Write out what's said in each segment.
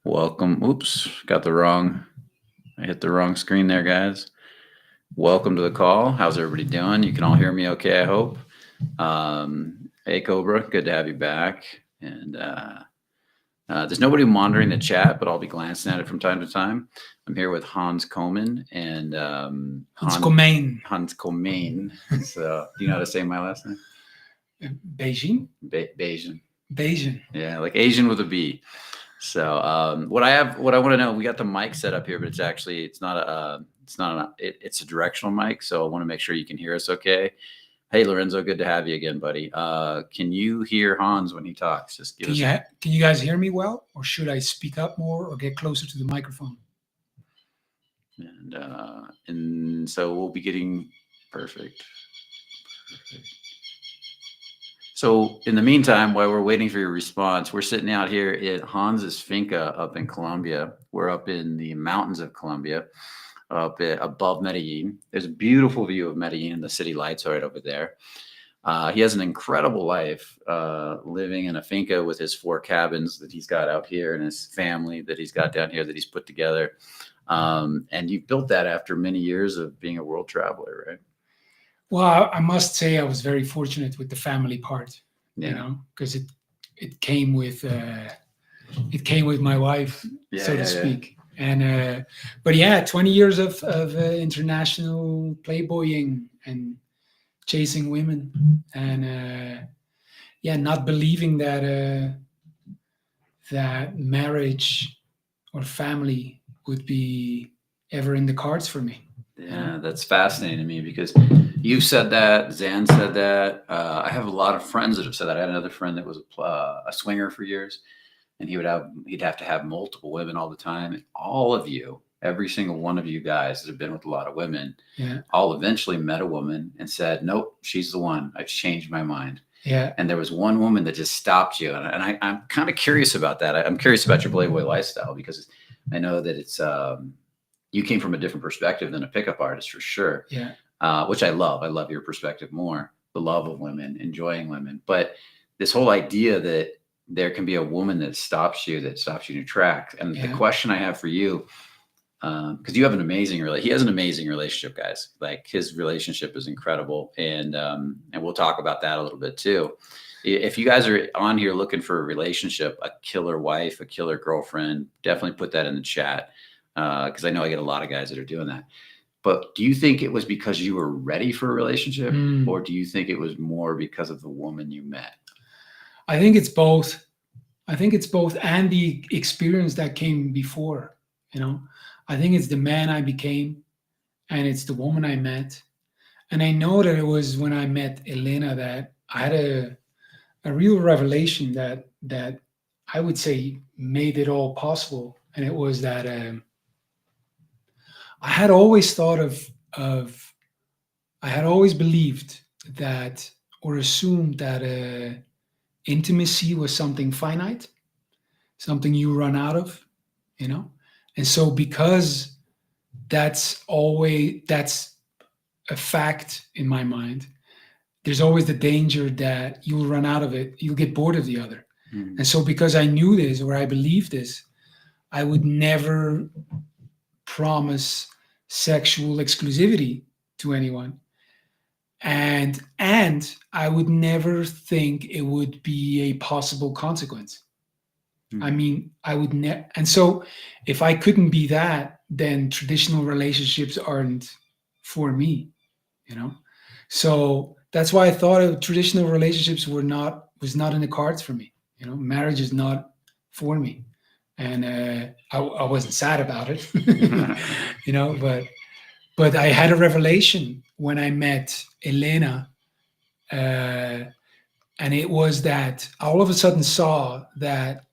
Welcome. Oops, I hit the wrong screen there, guys. Welcome to the call. How's everybody doing? You can all hear me okay, I hope. Hey, Cobra, good to have you back. And there's nobody monitoring the chat, but I'll be glancing at it from time to time. I'm here with Hans Comyn and Hans Comyn. Hans Comyn. So, do you know how to say my last name? Beijing. Beijing. Yeah, like Asian with a B. So what I want to know, we got the mic set up here, but it's a directional mic. So I want to make sure you can hear us okay. Hey, Lorenzo, good to have you again, buddy. Can you hear Hans when he talks? Just give Can you guys hear me well, or should I speak up more or get closer to the microphone? And so we'll be getting perfect. So in the meantime, while we're waiting for your response, we're sitting out here at Hans's finca up in Colombia. We're up in the mountains of Colombia, above Medellin. There's a beautiful view of Medellin and the city lights right over there. He has an incredible life, living in a finca with his 4 cabins that he's got out here and his family that he's got down here that he's put together. And you built that after many years of being a world traveler, right? Well, I must say I was very fortunate with the family part, because it came with my wife, so to speak. And but 20 years of international playboying and chasing women, and not believing that that marriage or family would be ever in the cards for me. Yeah, that's fascinating to me because you said that, Zan said that. I have a lot of friends that have said that. I had another friend that was a swinger for years, and he'd have to have multiple women all the time. And all of you, every single one of you guys that have been with a lot of women, all eventually met a woman and said, "Nope, she's the one. I've changed my mind." Yeah. And there was one woman that just stopped you, and I'm kind of curious about that. I'm curious about your Playboy lifestyle because I know that it's. You came from a different perspective than a pickup artist for sure. Yeah. Which I love. I love your perspective more, the love of women, enjoying women. But this whole idea that there can be a woman that stops you in your tracks. And the question I have for you, because you have he has an amazing relationship, guys. Like his relationship is incredible. And we'll talk about that a little bit too. If you guys are on here looking for a relationship, a killer wife, a killer girlfriend, definitely put that in the chat. Because I know I get a lot of guys that are doing that. But do you think it was because you were ready for a relationship, or do you think it was more because of the woman you met? I think it's both. And the experience that came before, I think it's the man I became, and it's the woman I met. And I know that it was when I met Elena that I had a real revelation that I would say made it all possible. And it was that I had always believed that, or assumed that intimacy was something finite, something you run out of, And so because that's a fact in my mind, there's always the danger that you'll run out of it, you'll get bored of the other. And so because I knew this, or I believed this, I would never promise sexual exclusivity to anyone, and I would never think it would be a possible consequence. I mean, I would and so if I couldn't be that, then traditional relationships aren't for me, so that's why I thought traditional relationships was not in the cards for me. Marriage is not for me. And I wasn't sad about it, but I had a revelation when I met Elena, and it was that I all of a sudden saw that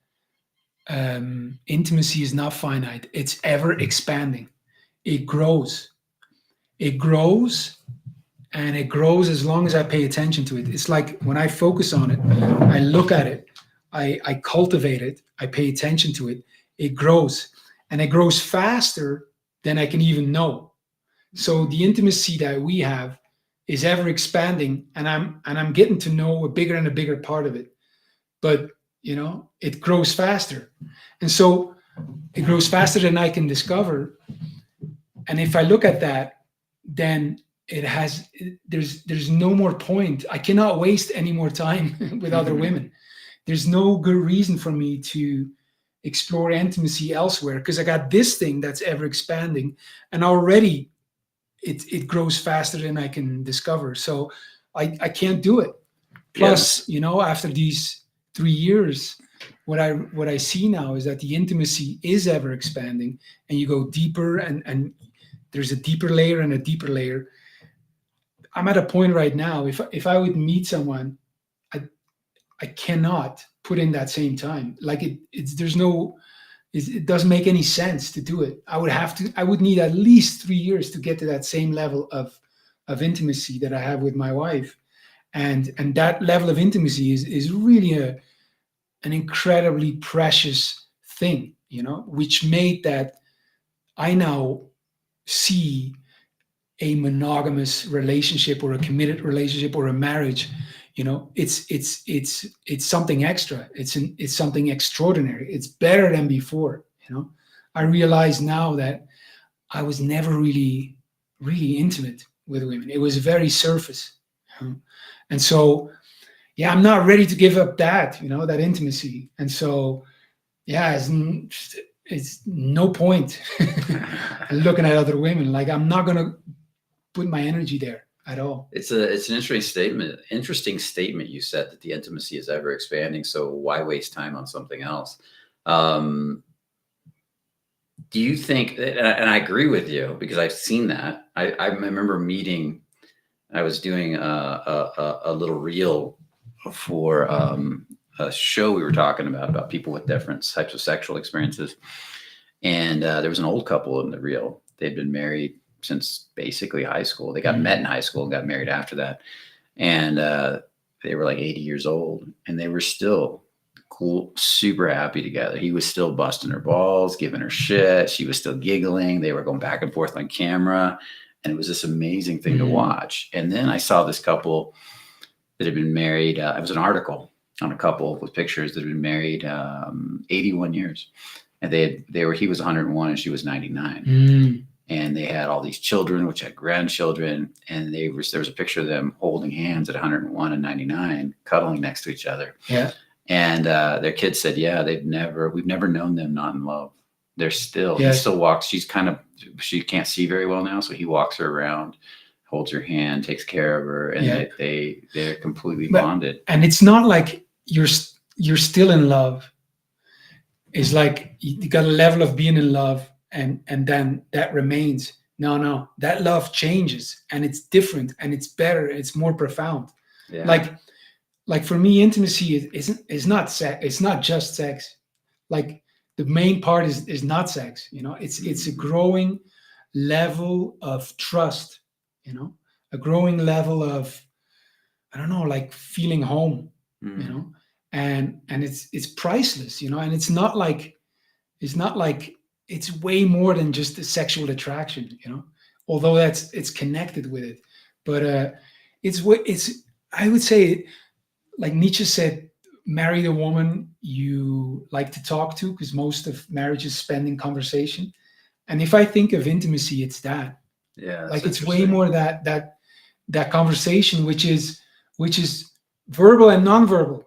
intimacy is not finite; it's ever expanding. It grows, and it grows as long as I pay attention to it. It's like when I focus on it, I look at it. I cultivate it, I pay attention to it, it grows, and it grows faster than I can even know. So the intimacy that we have is ever expanding, and I'm getting to know a bigger and a bigger part of it. But it grows faster, and so it grows faster than I can discover. And if I look at that, then there's no more point. I cannot waste any more time with other women. There's no good reason for me to explore intimacy elsewhere, because I got this thing that's ever expanding, and already it grows faster than I can discover. So I can't do it. Plus, after these 3 years, what I see now is that the intimacy is ever expanding, and you go deeper, and there's a deeper layer and a deeper layer. I'm at a point right now, if I would meet someone, I cannot put in that same time. Like it doesn't make any sense to do it. I would need at least 3 years to get to that same level of intimacy that I have with my wife. And that level of intimacy is really an incredibly precious thing, which made that I now see a monogamous relationship or a committed relationship or a marriage. It's something extra. It's something extraordinary. It's better than before. I realize now that I was never really, really intimate with women. It was very surface. And so, I'm not ready to give up that intimacy. And so, it's no point looking at other women. Like, I'm not going to put my energy there at all. It's an interesting statement you said, that the intimacy is ever expanding. So why waste time on something else? Do you think, and I agree with you, because I've seen that. I remember I was doing a little reel for a show we were talking about people with different types of sexual experiences. And there was an old couple in the reel. They'd been married since basically high school. They got met in high school and got married after that. And they were like 80 years old, and they were still cool, super happy together. He was still busting her balls, giving her shit. She was still giggling. They were going back and forth on camera. And it was this amazing thing to watch. And then I saw this couple that had been married. It was an article on a couple with pictures that had been married 81 years. And he was 101 and she was 99. And they had all these children, which had grandchildren. And there was a picture of them holding hands at 101 and 99, cuddling next to each other. Yeah. And their kids said, we've never known them not in love. He still walks. She can't see very well now. So he walks her around, holds her hand, takes care of her. And they're completely bonded. And it's not like you're still in love. It's like you got a level of being in love, and then that remains. No, that love changes, and it's different, and it's better, it's more profound. Yeah. Like for me, intimacy is not sex. It's not just sex. Like the main part is not sex. It's a growing level of trust. A growing level of, I don't know, like feeling home. And it's priceless. And it's not like it's way more than just the sexual attraction. Although it's connected with it, but it's I would say, like Nietzsche said, marry the woman you like to talk to, because most of marriage is spent in conversation. And if I think of intimacy, it's that. Yeah. Like it's way more that conversation, which is verbal and nonverbal.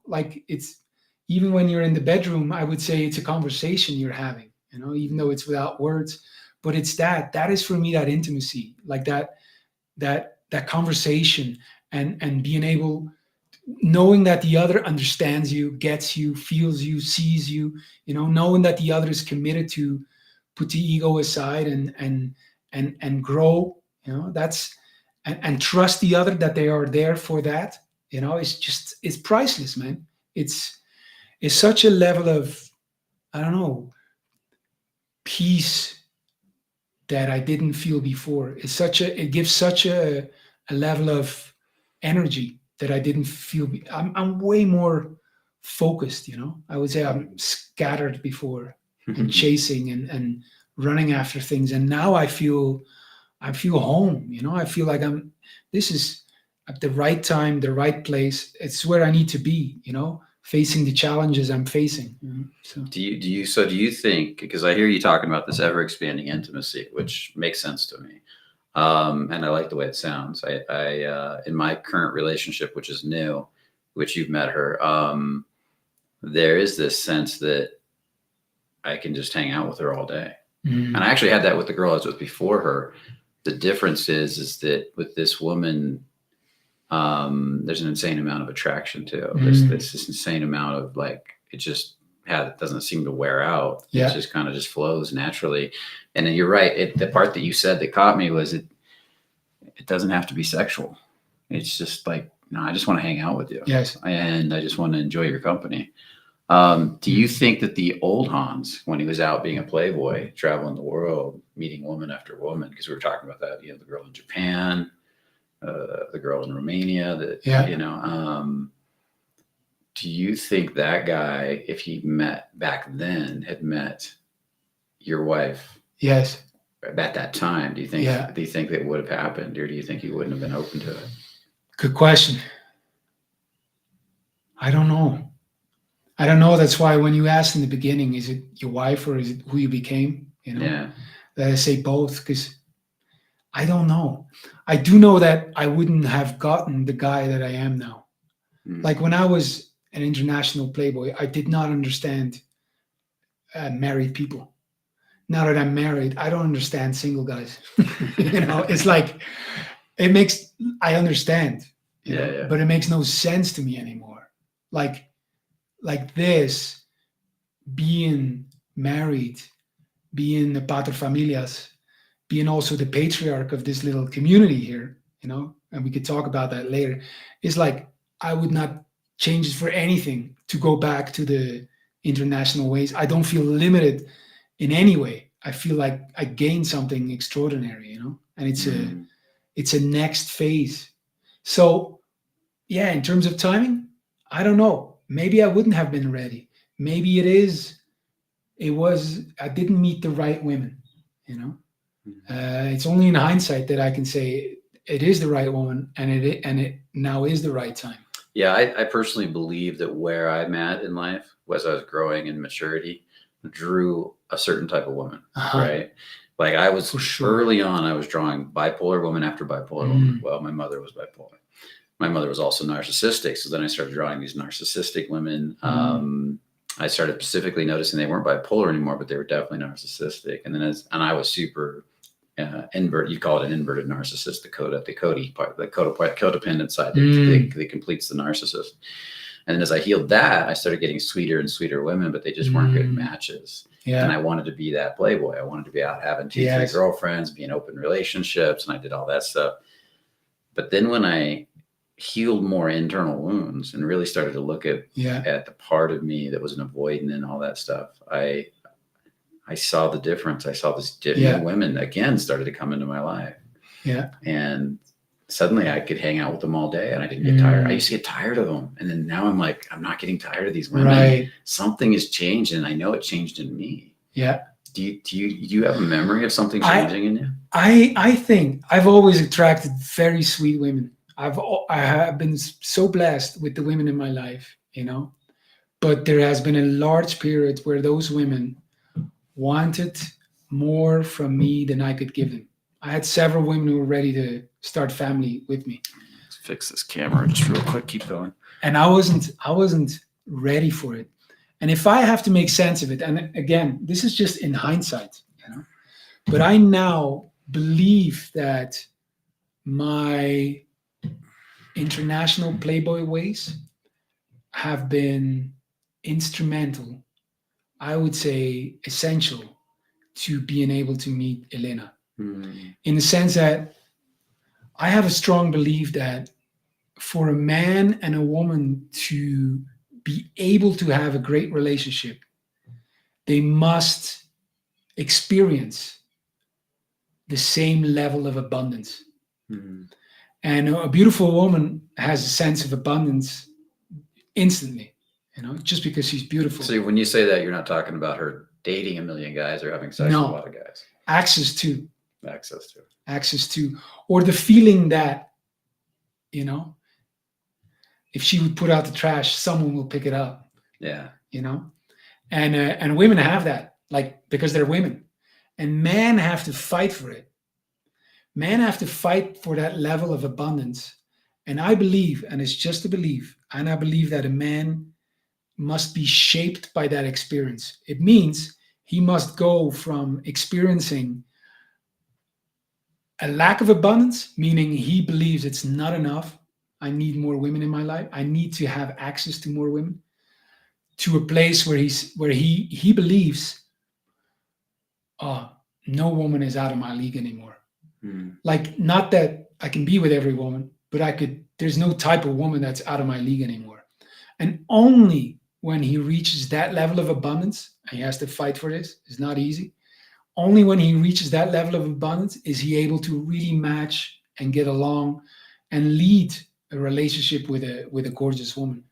Like it's, even when you're in the bedroom, I would say it's a conversation you're having. Even though it's without words. But it's that is for me that intimacy, like that conversation, and being able, knowing that the other understands you, gets you, feels you, sees you, knowing that the other is committed to put the ego aside and grow, that's, and trust the other that they are there for that, it's priceless, man. It's such a level of, I don't know, peace that I didn't feel before. It gives such a level of energy that I didn't feel. I'm way more focused, I would say I'm scattered before and chasing and running after things. And now I feel I feel home, I feel like this is at the right time, the right place. It's where I need to be, facing the challenges I'm facing. So Do you think, because I hear you talking about this ever expanding intimacy, which makes sense to me. And I like the way it sounds. I in my current relationship, which is new, which you've met her, there is this sense that I can just hang out with her all day. And I actually had that with the girl I was with before her. The difference is that with this woman, there's an insane amount of attraction to this insane amount of like, it doesn't seem to wear out. Yeah. It just kind of just flows naturally. And then you're right. The part that you said that caught me was it doesn't have to be sexual. It's just like, no, I just want to hang out with you. Yes. And I just want to enjoy your company. Do you think that the old Hans, when he was out being a playboy, traveling the world, meeting woman after woman, because we were talking about that, the girl in Japan, the girl in Romania, do you think that guy, if he met back then, had met your wife? Yes. At that time, do you think? Yeah. Do you think that would have happened, or do you think he wouldn't have been open to it? Good question. I don't know. That's why when you asked in the beginning, is it your wife or is it who you became? Yeah. That I say both, because I don't know. I do know that I wouldn't have gotten the guy that I am now. Like when I was an international playboy, I did not understand married people. Now that I'm married, I don't understand single guys. It's like, I understand, but it makes no sense to me anymore. Like this, being married, being a paterfamilias, being also the patriarch of this little community here, and we could talk about that later, is like, I would not change it for anything to go back to the international ways. I don't feel limited in any way. I feel like I gained something extraordinary, and it's a next phase. So yeah, in terms of timing, I don't know. Maybe I wouldn't have been ready. Maybe I didn't meet the right women, It's only in hindsight that I can say it is the right woman, and it now is the right time. Yeah, I personally believe that where I'm at in life, as I was growing in maturity, drew a certain type of woman, right? Like I was early on, I was drawing bipolar woman after bipolar woman. Well, my mother was bipolar. My mother was also narcissistic. So then I started drawing these narcissistic women. I started specifically noticing they weren't bipolar anymore, but they were definitely narcissistic. And then and I was super invert, you call it an inverted narcissist, the codependent side that completes the narcissist. And then as I healed that, I started getting sweeter and sweeter women, but they just weren't good matches. Yeah. And I wanted to be that playboy. I wanted to be out having 2-3 girlfriends, be in open relationships, and I did all that stuff. But then when I healed more internal wounds and really started to look at the part of me that was an avoidant and all that stuff, I saw the difference. I saw this different women again started to come into my life. Yeah. And suddenly I could hang out with them all day and I didn't get tired. I used to get tired of them. And then now I'm like, I'm not getting tired of these women. Right. Something has changed and I know it changed in me. Yeah. Do you have a memory of something changing in you? I think I've always attracted very sweet women. I have been so blessed with the women in my life, but there has been a large period where those women wanted more from me than I could give them. I had several women who were ready to start family with me. Let's fix this camera just real quick. Keep going. And I wasn't ready for it. And if I have to make sense of it, and again, this is just in hindsight, but I now believe that my international Playboy ways have been instrumental, I would say essential, to being able to meet Elena. In the sense that I have a strong belief that for a man and a woman to be able to have a great relationship, they must experience the same level of abundance. And a beautiful woman has a sense of abundance instantly, just because she's beautiful. So when you say that, you're not talking about her dating a million guys or having sex with a lot of guys. Access to. access to, or the feeling that, you know, if she would put out the trash, someone will pick it up. Yeah. You know, and women have that, like, because they're women, and men have to fight for it. Men have to fight for that level of abundance. And I believe, and it's just a belief, and I believe that a man must be shaped by that experience. It means he must go from experiencing a lack of abundance, meaning he believes it's not enough. I need more women in my life. I need to have access to more women, to a place where he believes, oh, no woman is out of my league anymore. Like, not that I can be with every woman, but there's no type of woman that's out of my league anymore. And only when he reaches that level of abundance, and he has to fight for this, it's not easy. Only when he reaches that level of abundance is he able to really match and get along and lead a relationship with a gorgeous woman.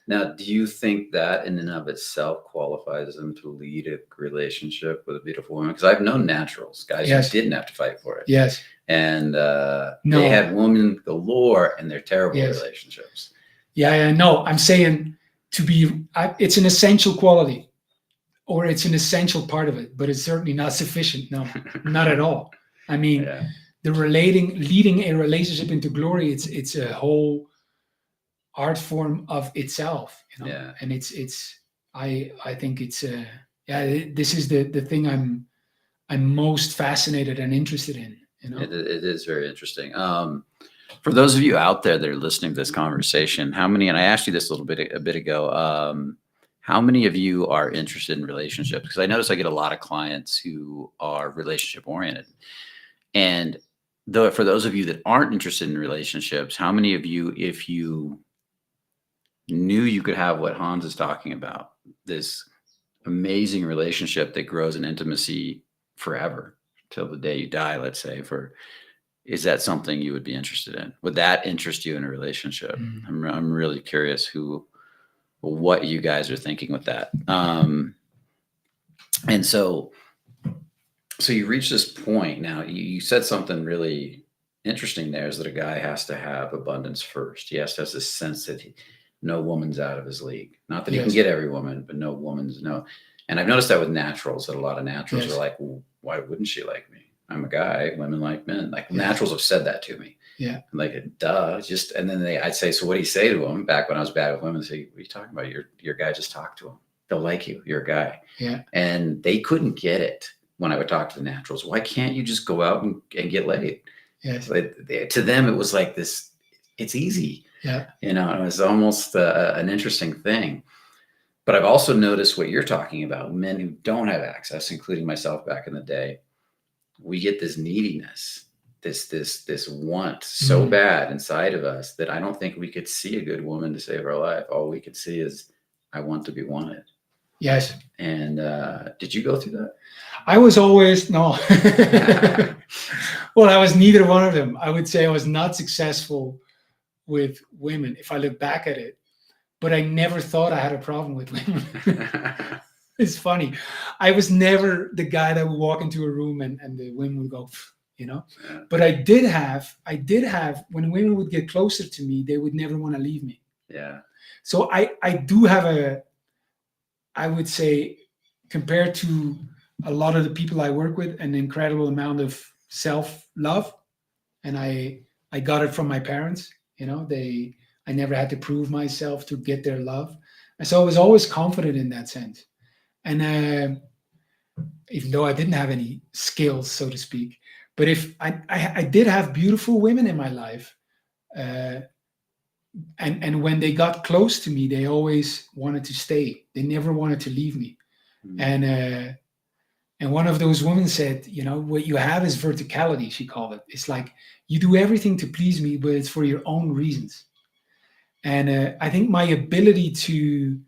Now, do you think that in and of itself qualifies them to lead a relationship with a beautiful woman? Because I've known naturals, guys who didn't have to fight for it. Yes. And they had women galore in their terrible relationships. Yeah, no, I'm saying it's an essential quality, or it's an essential part of it, but it's certainly not sufficient. No, not at all. I mean, leading a relationship into glory, it's a whole art form of itself, you know. Yeah. And I think it's this is the thing I'm most fascinated and interested in, you know. It is very interesting. For those of you out there that are listening to this conversation, how many, and I asked you this a bit ago, how many of you are interested in relationships? Because I notice I get a lot of clients who are relationship oriented. And for those of you that aren't interested in relationships, how many of you, if you knew you could have what Hans is talking about, this amazing relationship that grows in intimacy forever till the day you die, let's say, is that something you would be interested in? Would that interest you in a relationship? I'm really curious what you guys are thinking with that. And so you reach this point. Now you said something really interesting there, is that a guy has to have abundance first. He has to have this sense that no woman's out of his league. Not that he can get every woman, but no woman's no. And I've noticed that with naturals, that a lot of naturals are like, well, why wouldn't she like me? I'm a guy, women like men. Like, naturals have said that to me. Yeah. I'm like, duh. And then I'd say, so what do you say to them? Back when I was bad with women, say, what are you talking about? Your guy, just talk to him. They'll like you. You're a guy. Yeah. And they couldn't get it when I would talk to the naturals. Why can't you just go out and get laid? Yes. To them, it was like this, it's easy. Yeah. You know, it was almost an interesting thing. But I've also noticed what you're talking about, men who don't have access, including myself back in the day. We get this neediness, this want so bad inside of us that I don't think we could see a good woman to save our life. All we could see is, I want to be wanted. Yes. And did you go through that? I was always, no. Well, I was neither one of them. I would say I was not successful with women if I look back at it, but I never thought I had a problem with women. It's funny. I was never the guy that would walk into a room and the women would go, you know. Yeah. But I did have, when women would get closer to me, they would never want to leave me. Yeah. So I do have I would say, compared to a lot of the people I work with, an incredible amount of self-love. And I got it from my parents, you know. I never had to prove myself to get their love. And so I was always confident in that sense. And even though I didn't have any skills, so to speak, but if I did have beautiful women in my life, and when they got close to me, they always wanted to stay. They never wanted to leave me. Mm-hmm. And one of those women said, you know, what you have is verticality, she called it. It's like, you do everything to please me, but it's for your own reasons. And I think my ability to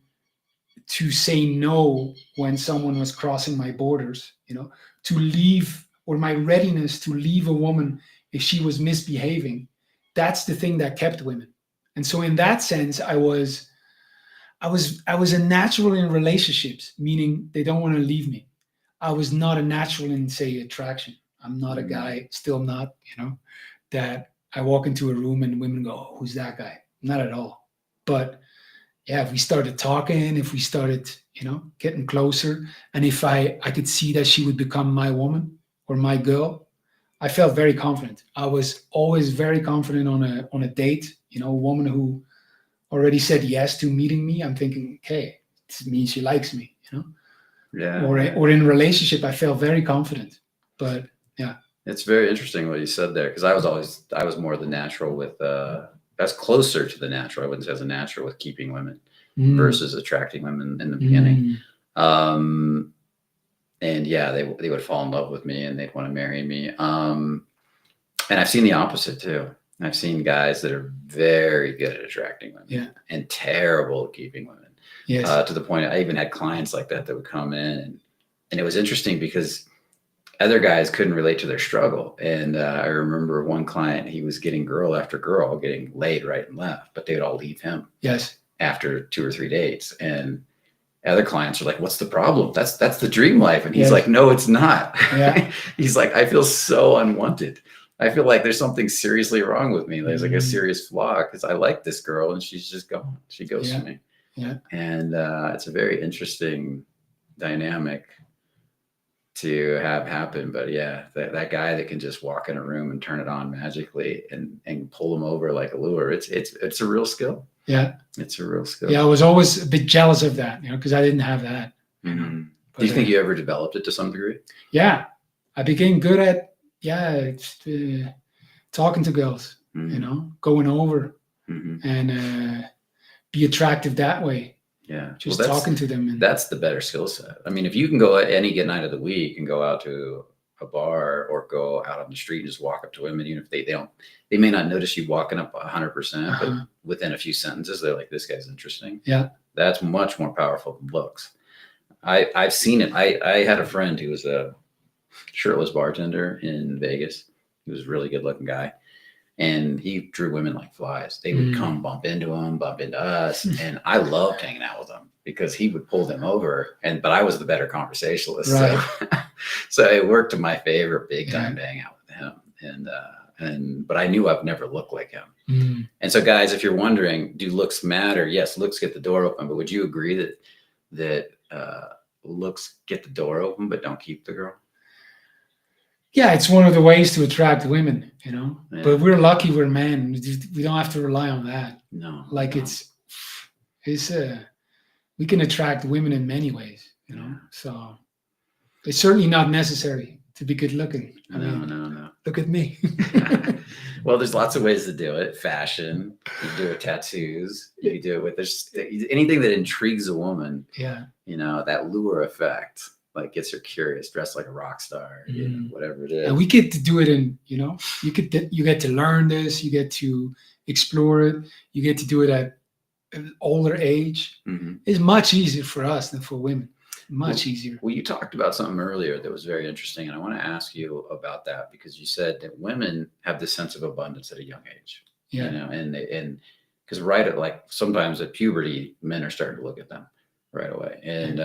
say no when someone was crossing my borders, you know, to leave, or my readiness to leave a woman if she was misbehaving, that's the thing that kept women. And so in that sense, I was a natural in relationships, meaning they don't want to leave me. I was not a natural in, say, attraction. I'm not a guy, still not, that I walk into a room and women go, oh, who's that guy? Not at all. But yeah, if we started talking, if we started, getting closer, and if I could see that she would become my woman or my girl, I felt very confident. I was always very confident on a date. A woman who already said yes to meeting me. I'm thinking, okay, it means she likes me. Yeah. Or in a relationship, I felt very confident. But yeah, it's very interesting what you said there, because I was more the natural with that's closer to the natural. I wouldn't say as a natural with keeping women versus attracting women in the beginning. And yeah, they would fall in love with me and they'd want to marry me. And I've seen the opposite too. I've seen guys that are very good at attracting women and terrible at keeping women. Yes. To the point I even had clients like that would come in, and it was interesting because other guys couldn't relate to their struggle. And I remember one client, he was getting girl after girl getting laid right and left, but they would all leave him. Yes. After 2 or 3 dates. And other clients are like, what's the problem? That's the dream life. And he's like, no, it's not. Yeah. He's like, I feel so unwanted. I feel like there's something seriously wrong with me. There's like a serious flaw, because I like this girl and she's just gone. She goes to me. Yeah. And it's a very interesting dynamic to have happen. But yeah, that guy that can just walk in a room and turn it on magically and pull them over like a lure, it's a real skill. Yeah. It's a real skill. Yeah, I was always a bit jealous of that, because I didn't have that. Mm-hmm. Do you think you ever developed it to some degree? Yeah, I became good at talking to girls, going over and be attractive that way. Yeah, just talking to them. And that's the better skill set. I mean, if you can go at any given night of the week and go out to a bar or go out on the street and just walk up to women, even if they may not notice you walking up 100%, but within a few sentences, they're like, this guy's interesting. Yeah. That's much more powerful than looks. I've seen it. I had a friend who was a shirtless bartender in Vegas. He was a really good looking guy. And he drew women like flies. They would come bump into him, bump into us. And I loved hanging out with him because he would pull them over. But I was the better conversationalist. Right. So it worked to my favor big time to hang out with him. But I knew I'd never look like him. And so guys, if you're wondering, do looks matter? Yes, looks get the door open. But would you agree that looks get the door open, but don't keep the girl? Yeah, it's one of the ways to attract women, but we're lucky we're men. We don't have to rely on that. No. We can attract women in many ways, so it's certainly not necessary to be good looking. No. Look at me. Well, there's lots of ways to do it. Fashion, you do it tattoos, you can do it with anything that intrigues a woman. Yeah. That lure effect. Like gets her curious, dressed like a rock star, whatever it is. And we get to do it you get to learn this, you get to explore it, you get to do it at an older age. It's much easier for us than for women. Much easier. Well, you talked about something earlier that was very interesting, and I want to ask you about that, because you said that women have this sense of abundance at a young age. Yeah. And because right at like sometimes at puberty, men are starting to look at them right away. And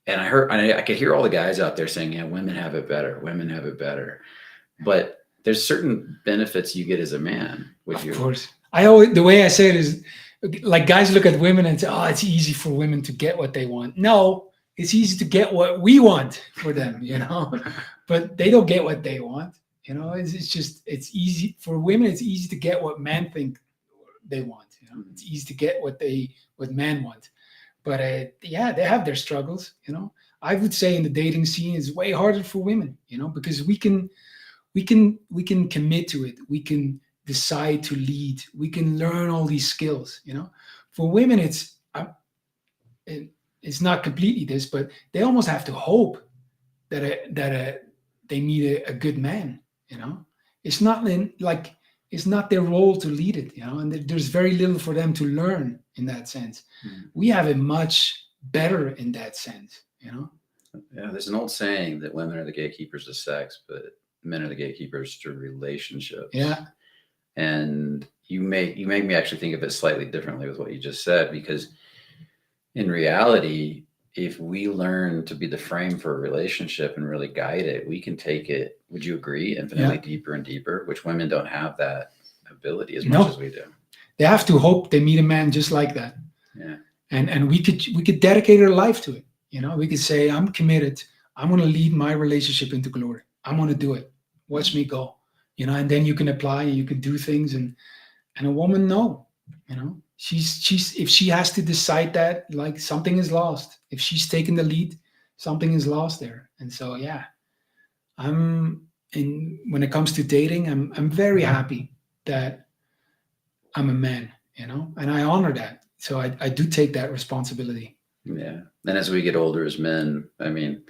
I could hear all the guys out there saying, yeah, women have it better. Women have it better. But there's certain benefits you get as a man. Of course. The way I say it is like guys look at women and say, oh, it's easy for women to get what they want. No, it's easy to get what we want for them, but they don't get what they want. It's easy for women. It's easy to get what men think they want. It's easy to get what men want. But they have their struggles. I would say in the dating scene is way harder for women. Because we can commit to it. We can decide to lead. We can learn all these skills. For women, it's not completely this, but they almost have to hope that they meet a good man. It's not it's not their role to lead it. And there's very little for them to learn in that sense. We have it much better in that sense. Yeah, there's an old saying that women are the gatekeepers to sex, but men are the gatekeepers to relationships. Yeah. And you make me actually think of it slightly differently with what you just said, because in reality, if we learn to be the frame for a relationship and really guide it, we can take it, would you agree, infinitely deeper and deeper, which women don't have that ability as much as we do. They have to hope they meet a man just like that. Yeah. And we could dedicate our life to it. We could say, I'm committed. I'm going to lead my relationship into glory. I'm going to do it. Watch me go. And then you can apply and you can do things, and a woman, no, she's if she has to decide that, like, something is lost. If she's taking the lead, something is lost there. And so, yeah, when it comes to dating, I'm very happy that I'm a man, and I honor that. So I do take that responsibility. Yeah. And as we get older as men, I mean,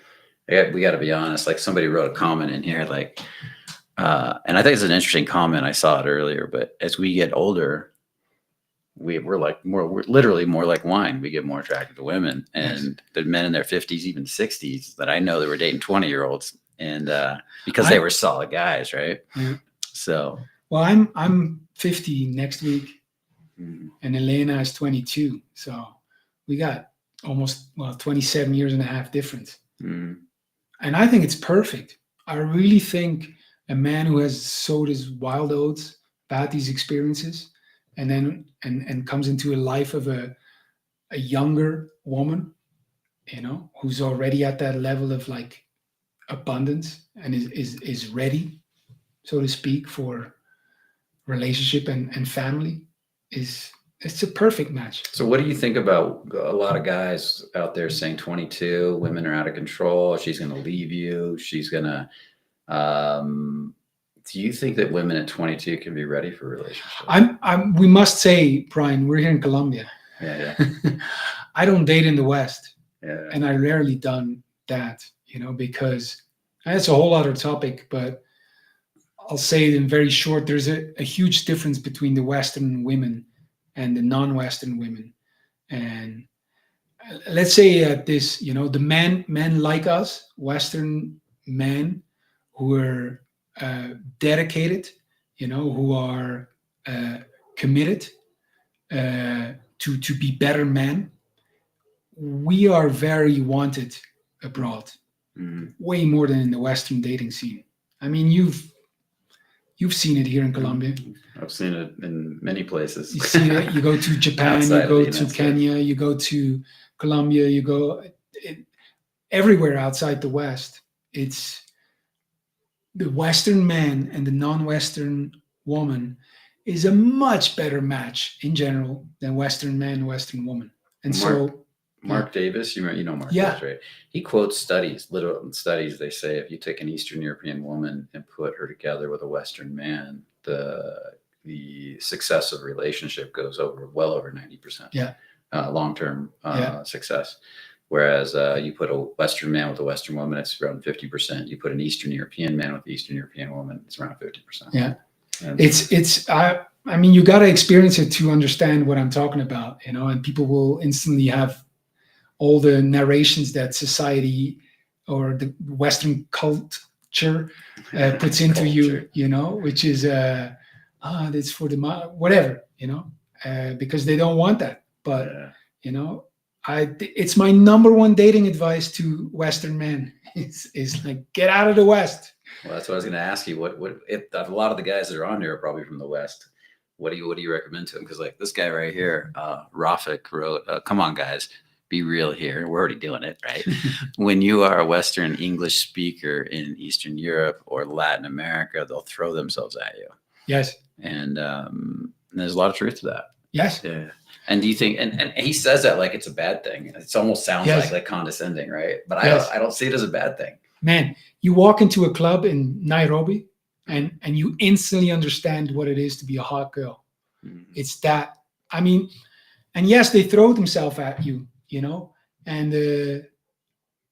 we got to be honest. Like, somebody wrote a comment in here, like, and I think it's an interesting comment. I saw it earlier, but as we get older, we're literally more like wine. We get more attracted to women, and the men in their 50s, even 60s that I know that were dating 20-year-olds, and because they were solid guys, right? Yeah. So, well, I'm 50 next week, and Elena is 22. So we got almost 27 years and a half difference. And I think it's perfect. I really think a man who has sowed his wild oats about these experiences, and then and comes into a life of a younger woman, who's already at that level of, like, abundance, and is ready, so to speak, for relationship and family, it's a perfect match. So what do you think about a lot of guys out there saying 22, women are out of control, she's going to leave you, she's going to do you think that women at 22 can be ready for a relationship? We must say, Brian, we're here in Colombia. Yeah. I don't date in the West. Yeah. And I rarely done that, because that's a whole other topic, but I'll say it in very short. There's a huge difference between the Western women and the non-Western women. And let's say this, the men like us, Western men who are dedicated, who are committed to be better men. We are very wanted abroad, way more than in the Western dating scene. I mean, you've seen it here in Colombia. I've seen it in many places. You see it. You go to Japan, you go to Kenya, you go to Colombia, you go everywhere outside the West. It's the Western man and the non-Western woman is a much better match in general than Western man, Western woman. And Mark Davis, you know Mark Davis, right? He quotes studies, literal studies. They say if you take an Eastern European woman and put her together with a Western man, the success of a relationship goes well over 90%. Yeah. Long-term success. Whereas you put a Western man with a Western woman, it's around 50%. You put an Eastern European man with an Eastern European woman, it's around 50%. Yeah. And I mean, you got to experience it to understand what I'm talking about, and people will instantly have all the narrations that society or the Western culture puts into you, which is, that's for the whatever, because they don't want that. But, it's my number one dating advice to Western men is like, get out of the West. Well, that's what I was going to ask you. What if a lot of the guys that are on here are probably from the West? What do you recommend to them? Because, like, this guy right here, Rafik wrote, "Come on, guys, be real here. We're already doing it, right? When you are a Western English speaker in Eastern Europe or Latin America, they'll throw themselves at you." Yes. And there's a lot of truth to that. Yes. Yeah. And do you think, and he says that like it's a bad thing. It almost sounds like condescending, right? But I don't see it as a bad thing. Man, you walk into a club in Nairobi and you instantly understand what it is to be a hot girl. Mm-hmm. It's that. I mean, and yes, they throw themselves at you, and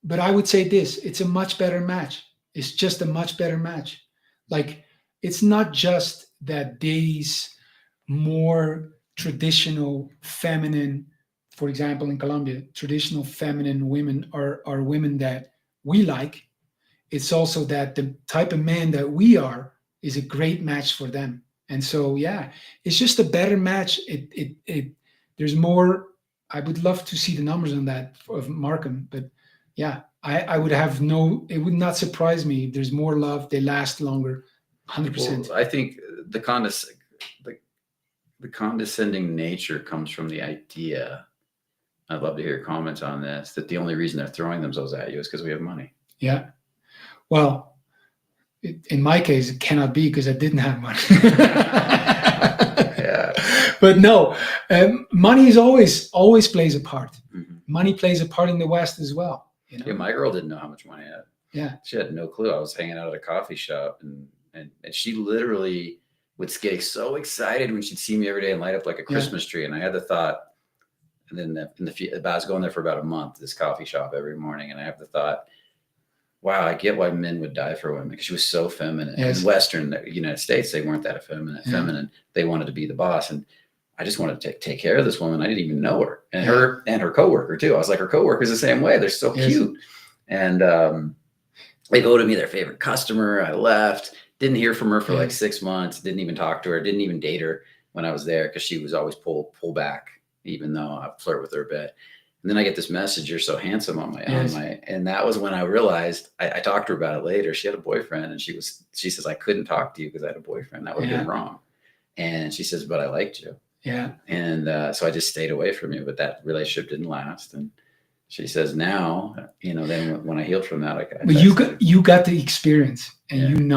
but I would say this, it's a much better match. It's just a much better match. Like, it's not just that these more traditional feminine, for example, in Colombia, traditional feminine women are women that we like. It's also that the type of man that we are is a great match for them. And so, yeah, it's just a better match. There's more I would love to see the numbers on that of Markham, but yeah, I would have no. It would not surprise me. If there's more love. They last longer. 100%. Well, I think the, the condescending nature comes from the idea. I'd love to hear your comments on this. That the only reason they're throwing themselves at you is because we have money. Yeah. Well, in my case, it cannot be because I didn't have money. Yeah. But no, money is always plays a part. Mm-hmm. Money plays a part in the West as well. You know? Yeah, my girl didn't know how much money I had. Yeah. She had no clue. I was hanging out at a coffee shop, and she literally would get so excited when she'd see me every day and light up like a Christmas tree. And I had the thought, and then I was going there for about a month, this coffee shop every morning, and I have the thought, wow, I get why men would die for women, because she was so feminine. Yes. In Western United States, they weren't that effeminate. Yeah. Feminine. They wanted to be the boss, and I just wanted to take care of this woman. I didn't even know her, and her coworker too. I was like, her coworker's the same way. They're so cute, and they voted me their favorite customer. I left, didn't hear from her for like 6 months. Didn't even talk to her. Didn't even date her when I was there, because she was always pull back, even though I flirt with her a bit. And then I get this message, "You're so handsome" on my, and that was when I realized. I talked to her about it later. She had a boyfriend, and she says, "I couldn't talk to you because I had a boyfriend. That would have been wrong." And she says, "But I liked you." Yeah. And so I just stayed away from you, but that relationship didn't last. And she says, now, then when I healed from that, but you got the experience, and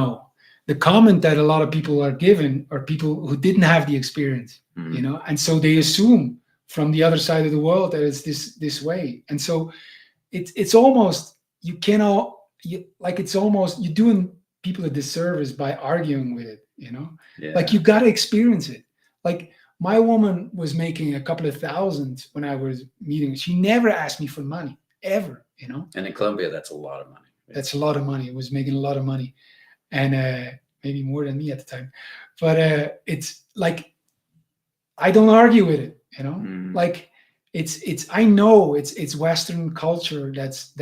the comment that a lot of people are given are people who didn't have the experience, and so they assume from the other side of the world that it's this way, and so it's almost you're doing people a disservice by arguing with it, like you got to experience it. Like my woman was making a couple of thousand when I was meeting. She never asked me for money ever, And in Colombia, that's a lot of money. That's a lot of money. It was making a lot of money, and maybe more than me at the time. But it's like I don't argue with it, Like it's I know it's Western culture that's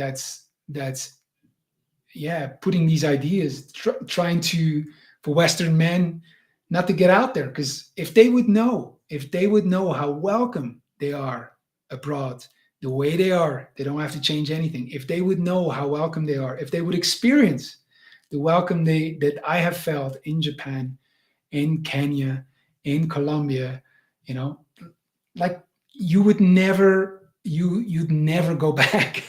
putting these ideas, trying to for Western men not to get out there, because if they would know how welcome they are abroad, the way they are, they don't have to change anything. If they would know how welcome they are, if they would experience the welcome that I have felt in Japan, in Kenya, in Colombia, like you'd never go back,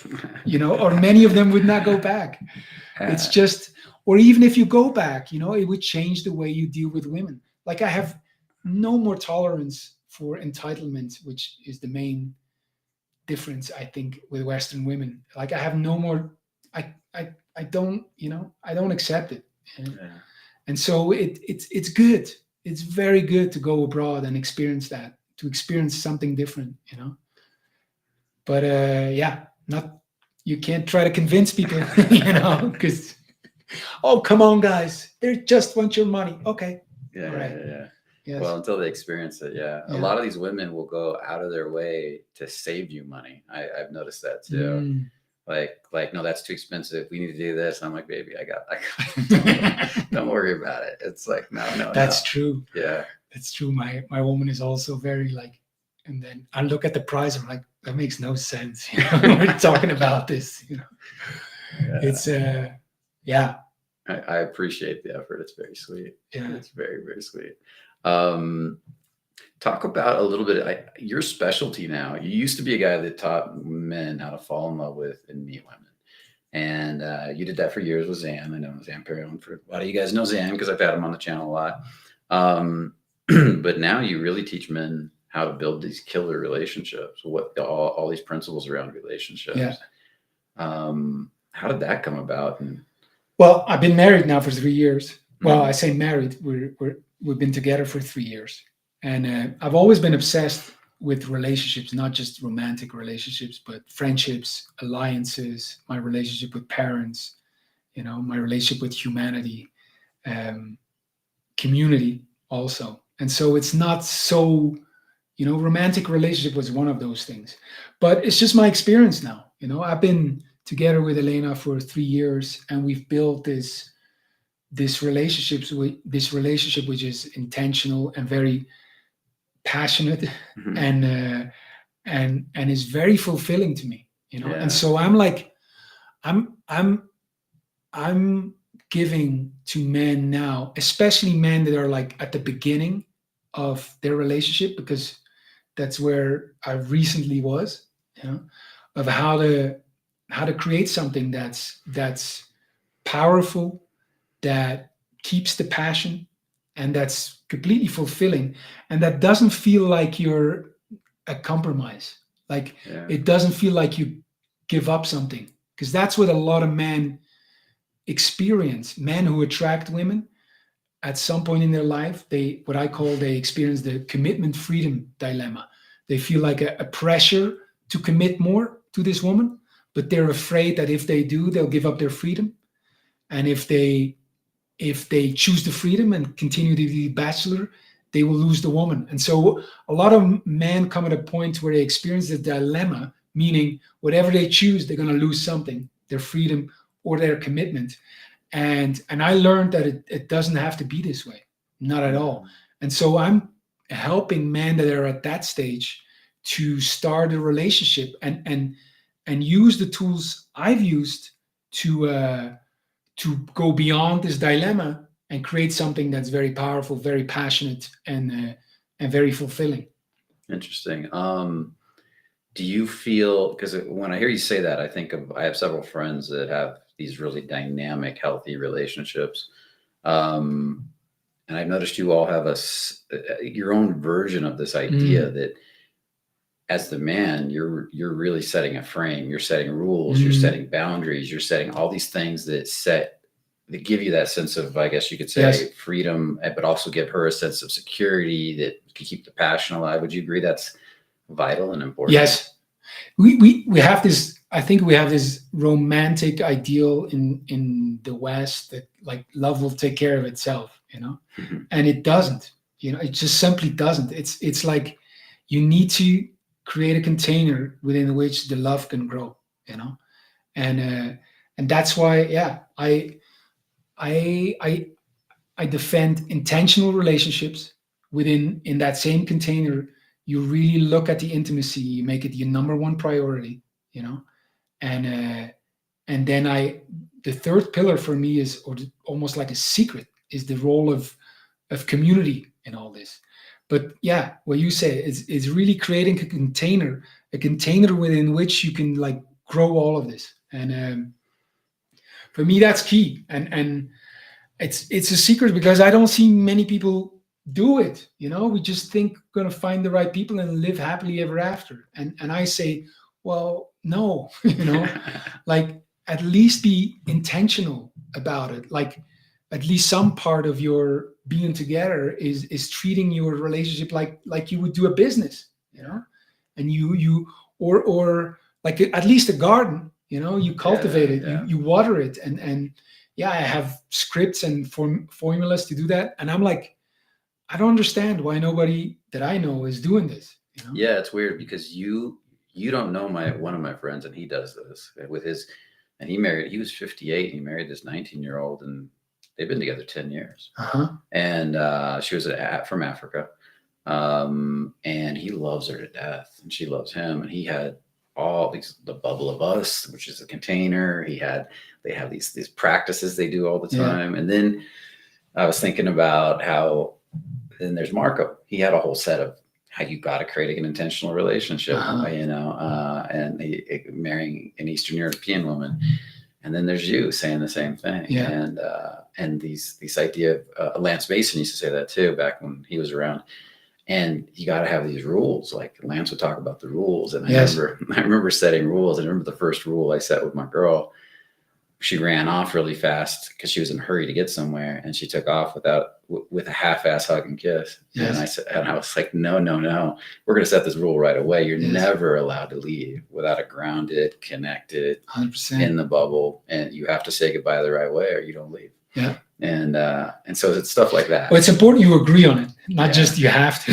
or many of them would not go back. It's just, or even if you go back, it would change the way you deal with women. Like I have no more tolerance for entitlement, which is the main difference, I think, with Western women. Like I have no more, I don't accept it. And so it's good. It's very good to go abroad and experience that, to experience something different, But you can't try to convince people, because, oh, come on, guys, they just want your money. Okay. Yeah. Yes. Well, until they experience it, a lot of these women will go out of their way to save you money. I've noticed that too. Like, no, that's too expensive. We need to do this. And I'm like, baby, I got don't worry about it. It's like, no. That's true. Yeah. That's true. My woman is also very like, and then I look at the price. I'm like, that makes no sense. We're talking about this, It's I appreciate the effort. It's very sweet. Yeah. It's very, very sweet. Talk about a little bit your specialty now. You used to be a guy that taught men how to fall in love with and meet women. And you did that for years with Zan. I know Zan Perrion. For a lot of you guys know Zan because I've had him on the channel a lot. But now you really teach men how to build these killer relationships, what all these principles around relationships. Yeah. How did that come about? Well, I've been married now for 3 years. Well, I say married. We've been together for 3 years, and I've always been obsessed with relationships, not just romantic relationships, but friendships, alliances, my relationship with parents, my relationship with humanity, community also. And so it's not so, romantic relationship was one of those things, but it's just my experience now. I've been together with Elena for 3 years, and we've built this relationship which is intentional and very passionate, and and is very fulfilling to me, you know. Yeah. And so I'm like, I'm giving to men now, especially men that are like at the beginning of their relationship, because that's where I recently was, you know, of how to create something that's powerful, that keeps the passion, and that's completely fulfilling, and that doesn't feel like you're a compromise. Like Yeah. it doesn't feel like you give up something, because that's what a lot of men experience. Men who attract women at some point in their life, they they experience the commitment freedom dilemma. They feel like a pressure to commit more to this woman, but they're afraid that if they do, they'll give up their freedom. And if they choose the freedom and continue to be bachelor, they will lose the woman. And so a lot of men come at a point where they experience the dilemma, meaning whatever they choose, they're going to lose something, their freedom or their commitment. And I learned that it doesn't have to be this way, not at all. And so I'm helping men that are at that stage to start a relationship and use the tools I've used to go beyond this dilemma and create something that's very powerful, very passionate, and very fulfilling. Interesting. Do you feel, because when I hear you say that, I have several friends that have these really dynamic, healthy relationships. And I've noticed you all have your own version of this idea that as the man, you're really setting a frame, you're setting rules, you're setting boundaries, you're setting all these things that give you that sense of, I guess you could say, freedom, but also give her a sense of security that can keep the passion alive. Would you agree that's vital and important? Yes. We have this, I think we have this romantic ideal in the West that like love will take care of itself, you know, and it doesn't, you know, it just simply doesn't. It's like you need to create a container within which the love can grow, you know, and that's why, yeah, I defend intentional relationships in that same container. You really look at the intimacy, you make it your number one priority, you know, and then the third pillar for me is, almost like a secret, is the role of community in all this. But yeah, what you say is really creating a container within which you can like grow all of this, and for me that's key, and it's a secret because I don't see many people do it. You know, we just think we're gonna find the right people and live happily ever after. And I say, well, no, you know, like at least be intentional about it. Like at least some part of your being together is treating your relationship like you would do a business, you know, and or like at least a garden, you know, you cultivate it, you water it, and yeah, I have scripts and formulas to do that. And I'm like, I don't understand why nobody that I know is doing this. You know? Yeah, it's weird because you don't know one of my friends, and he does this with and he was 58 and he married this 19-year-old, and they've been together 10 years. And she was from Africa. And he loves her to death and she loves him. And he had the bubble of us, which is a container. They have these practices they do all the time. And then I was thinking about how then there's Marco. He had a whole set of how you got to create an intentional relationship, you know, and marrying an Eastern European woman. And then there's you saying the same thing. And this idea of Lance Mason used to say that too, back when he was around. And you got to have these rules. Like Lance would talk about the rules. And I remember setting rules. I remember the first rule I set with my girl. She ran off really fast because she was in a hurry to get somewhere, and she took off with a half-ass hug and kiss. And I was like, no, we're going to set this rule right away. You're never allowed to leave without a grounded, connected, 100% in the bubble, and you have to say goodbye the right way, or you don't leave. Yeah. And so it's stuff like that. Well, it's important you agree on it, not just you have to.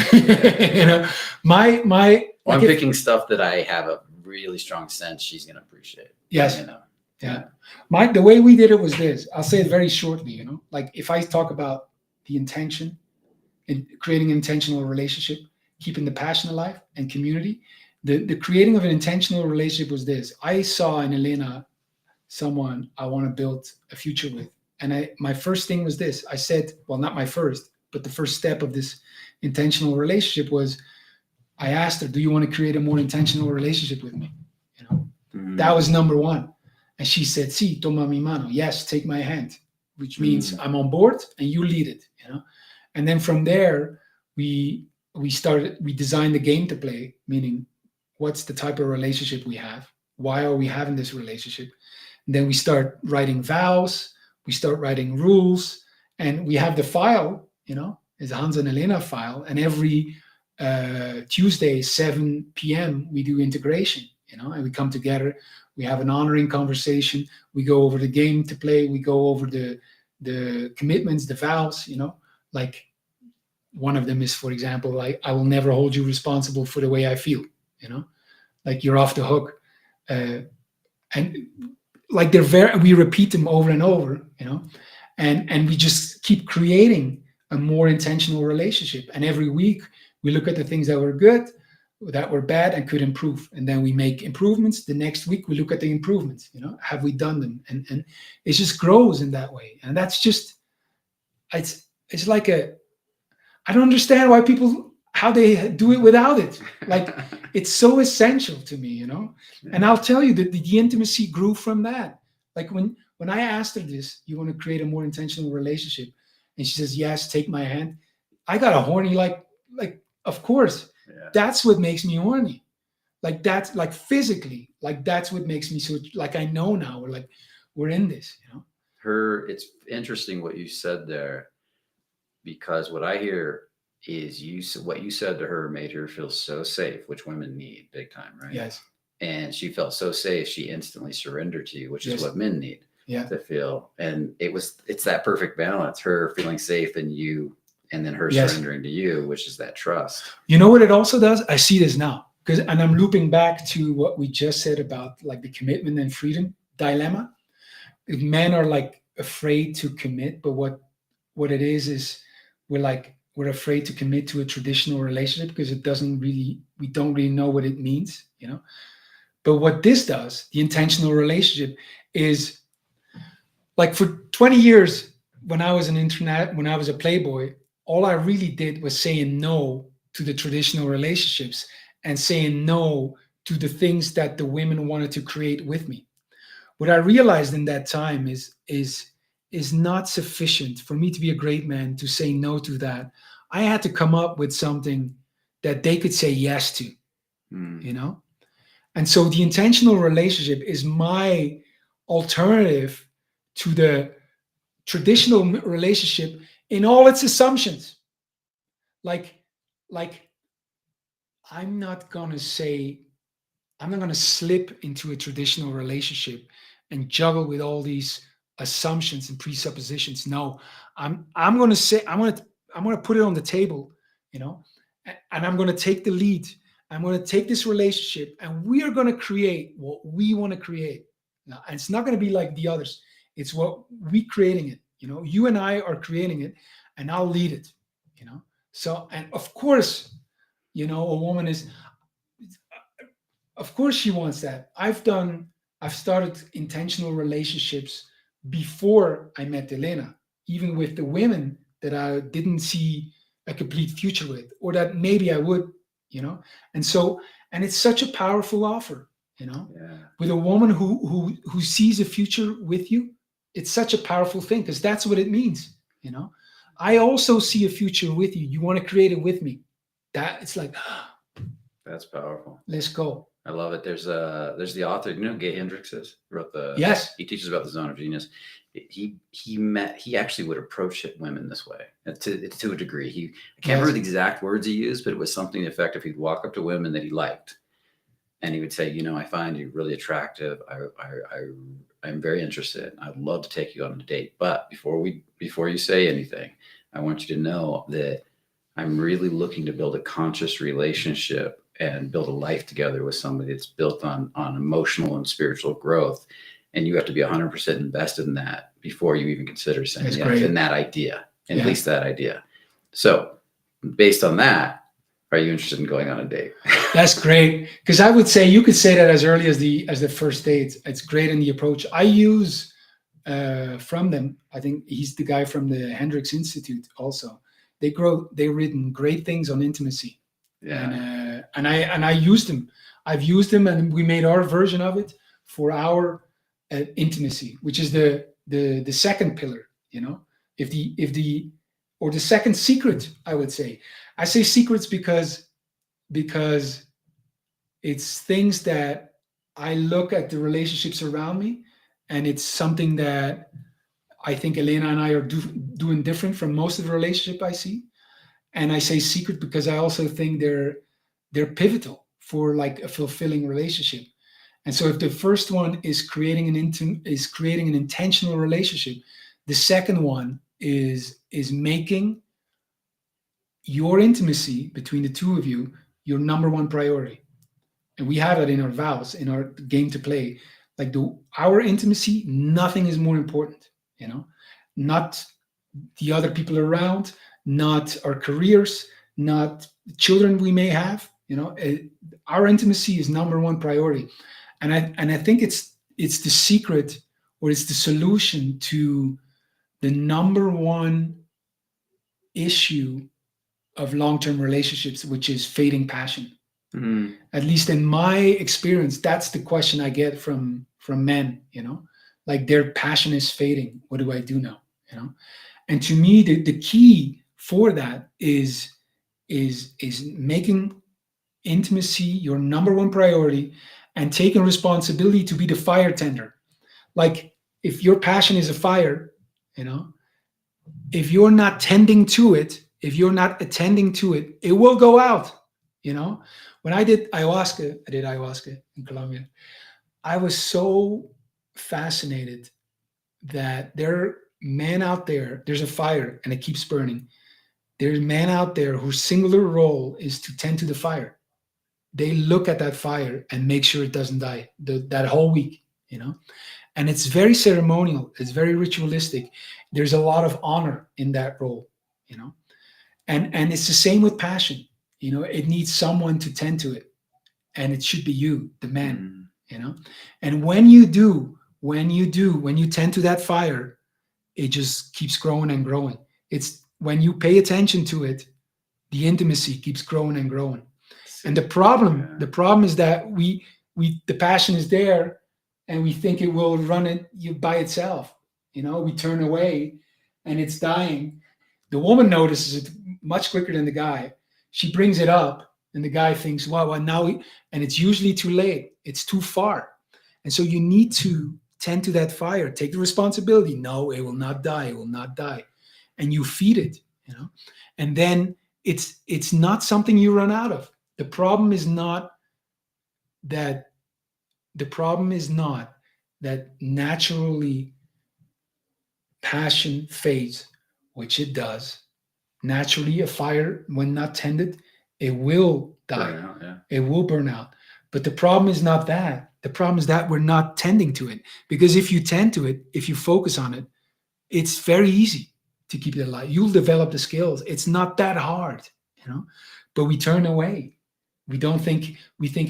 You know, I'm picking stuff that I have a really strong sense she's going to appreciate. Yes. You know. Yeah. The way we did it was this. I'll say it very shortly, you know, like if I talk about the intention and creating an intentional relationship, keeping the passion alive and community, The creating of an intentional relationship was this. I saw in Elena someone I want to build a future with. And my first thing was this. I said, well, not my first, but the first step of this intentional relationship was I asked her, do you want to create a more intentional relationship with me? You know, that was number one. And she said, sí, toma mi mano. Yes, take my hand, which means I'm on board and you lead it, you know? And then from there, we designed the game to play, meaning what's the type of relationship we have? Why are we having this relationship? And then we start writing vows, we start writing rules, and we have the file, you know, it's a Hans and Elena file. And every Tuesday, 7 p.m., we do integration, you know, and we come together, we have an honoring conversation, we go over the game to play, we go over the commitments, the vows, you know, like one of them is, for example, like, I will never hold you responsible for the way I feel, you know, like you're off the hook. And like we repeat them over and over, you know, and we just keep creating a more intentional relationship. And every week we look at the things that were good, that were bad, and could improve. And then we make improvements. The next week we look at the improvements, you know, have we done them? And it just grows in that way. And that's just, it's like I don't understand why people, how they do it without it. Like, it's so essential to me, you know? And I'll tell you that the intimacy grew from that. Like when I asked her this, you want to create a more intentional relationship? And she says, yes, take my hand. I got a horny, like, of course, that's what makes me horny. Like that's like physically, like that's what makes me so, like, I know now we're in this, you know? It's interesting what you said there, because what I hear is what you said to her made her feel so safe, which women need big time, right? Yes. And she felt so safe, she instantly surrendered to you, which is what men need to feel. And it's that perfect balance, her feeling safe in you, and then her surrendering to you, which is that trust. You know what it also does? I see this now, and I'm looping back to what we just said about like the commitment and freedom dilemma. If men are like afraid to commit, but what it is we're afraid to commit to a traditional relationship because we don't really know what it means, you know? But what this does, the intentional relationship, is like for 20 years when I was a Playboy, all I really did was saying no to the traditional relationships and saying no to the things that the women wanted to create with me. What I realized in that time is not sufficient for me to be a great man to say no to that. I had to come up with something that they could say yes to, you know? And so the intentional relationship is my alternative to the traditional relationship in all its assumptions. Like I'm not going to slip into a traditional relationship and juggle with all these assumptions and presuppositions. No, I'm going to put it on the table, you know, and I'm going to take the lead. I'm going to take this relationship and we are going to create what we want to create. Now, and it's not going to be like the others. It's what we creating it, you know, you and I are creating it and I'll lead it, you know? So, and of course, you know, a woman of course she wants that. I've started intentional relationships before I met Elena, even with the women that I didn't see a complete future with, or that maybe I would, you know? And it's such a powerful offer, you know, with a woman who sees a future with you. It's such a powerful thing because that's what it means, you know? I also see a future with you. You want to create it with me. That it's like, that's powerful. Let's go. I love it. There's the author, you know who Gay Hendricks is? He wrote he teaches about the zone of genius. He actually would approach women this way to a degree. I can't remember the exact words he used, but it was something effective. He'd walk up to women that he liked and he would say, you know, I find you really attractive. I'm very interested. I'd love to take you on a date. But before you say anything, I want you to know that I'm really looking to build a conscious relationship and build a life together with somebody that's built on emotional and spiritual growth. And you have to be 100% invested in that before you even consider saying yes in that idea, at least that idea. So based on that, are you interested in going on a date? That's great. Because I would say you could say that as early as the first date. It's great in the approach. I use from them. I think he's the guy from the Hendricks Institute also. They've written great things on intimacy. Yeah. And I used them. I've used them, and we made our version of it for our intimacy, which is the second pillar. You know, if the or the second secret, I would say. I say secrets because it's things that I look at the relationships around me, and it's something that I think Elena and I are doing different from most of the relationship I see. And I say secret because I also think they're pivotal for like a fulfilling relationship. And so if the first one is creating an intentional relationship, the second one is making your intimacy between the two of you your number one priority. And we have that in our vows, in our game to play. Like our intimacy, nothing is more important, you know, not the other people around, not our careers, not children we may have, you know. Our intimacy is number one priority. And I think it's the secret, or it's the solution to the number one issue of long-term relationships, which is fading passion. Mm-hmm. At least in my experience, that's the question I get from men, you know, like their passion is fading. What do I do now? You know? And to me, the key for that is making intimacy your number one priority, and taking responsibility to be the fire tender. Like if your passion is a fire, you know, if you're not tending to it, if you're not attending to it, it will go out. You know, when I did ayahuasca in Colombia, I was so fascinated that there are men out there, there's a fire and it keeps burning. There's men out there whose singular role is to tend to the fire. They look at that fire and make sure it doesn't die that whole week, you know? And it's very ceremonial. It's very ritualistic. There's a lot of honor in that role, you know? And it's the same with passion. You know, it needs someone to tend to it. And it should be you, the man, you know? And when you tend to that fire, it just keeps growing and growing. It's when you pay attention to it, the intimacy keeps growing and growing. And the problem is that the passion is there, and we think it will run it by itself. You know, we turn away and it's dying. The woman notices it much quicker than the guy. She brings it up, and the guy thinks, wow, well, and it's usually too late. It's too far. And so you need to tend to that fire, take the responsibility. No, it will not die. It will not die. And you feed it, you know, and then it's not something you run out of. The problem is not that naturally passion fades, which it does. Naturally, a fire, when not tended, it will die. Burn out, yeah. It will burn out. But the problem is not that. The problem is that we're not tending to it. Because if you tend to it, if you focus on it, it's very easy to keep it alive. You'll develop the skills. It's not that hard, you know. But we turn away. We think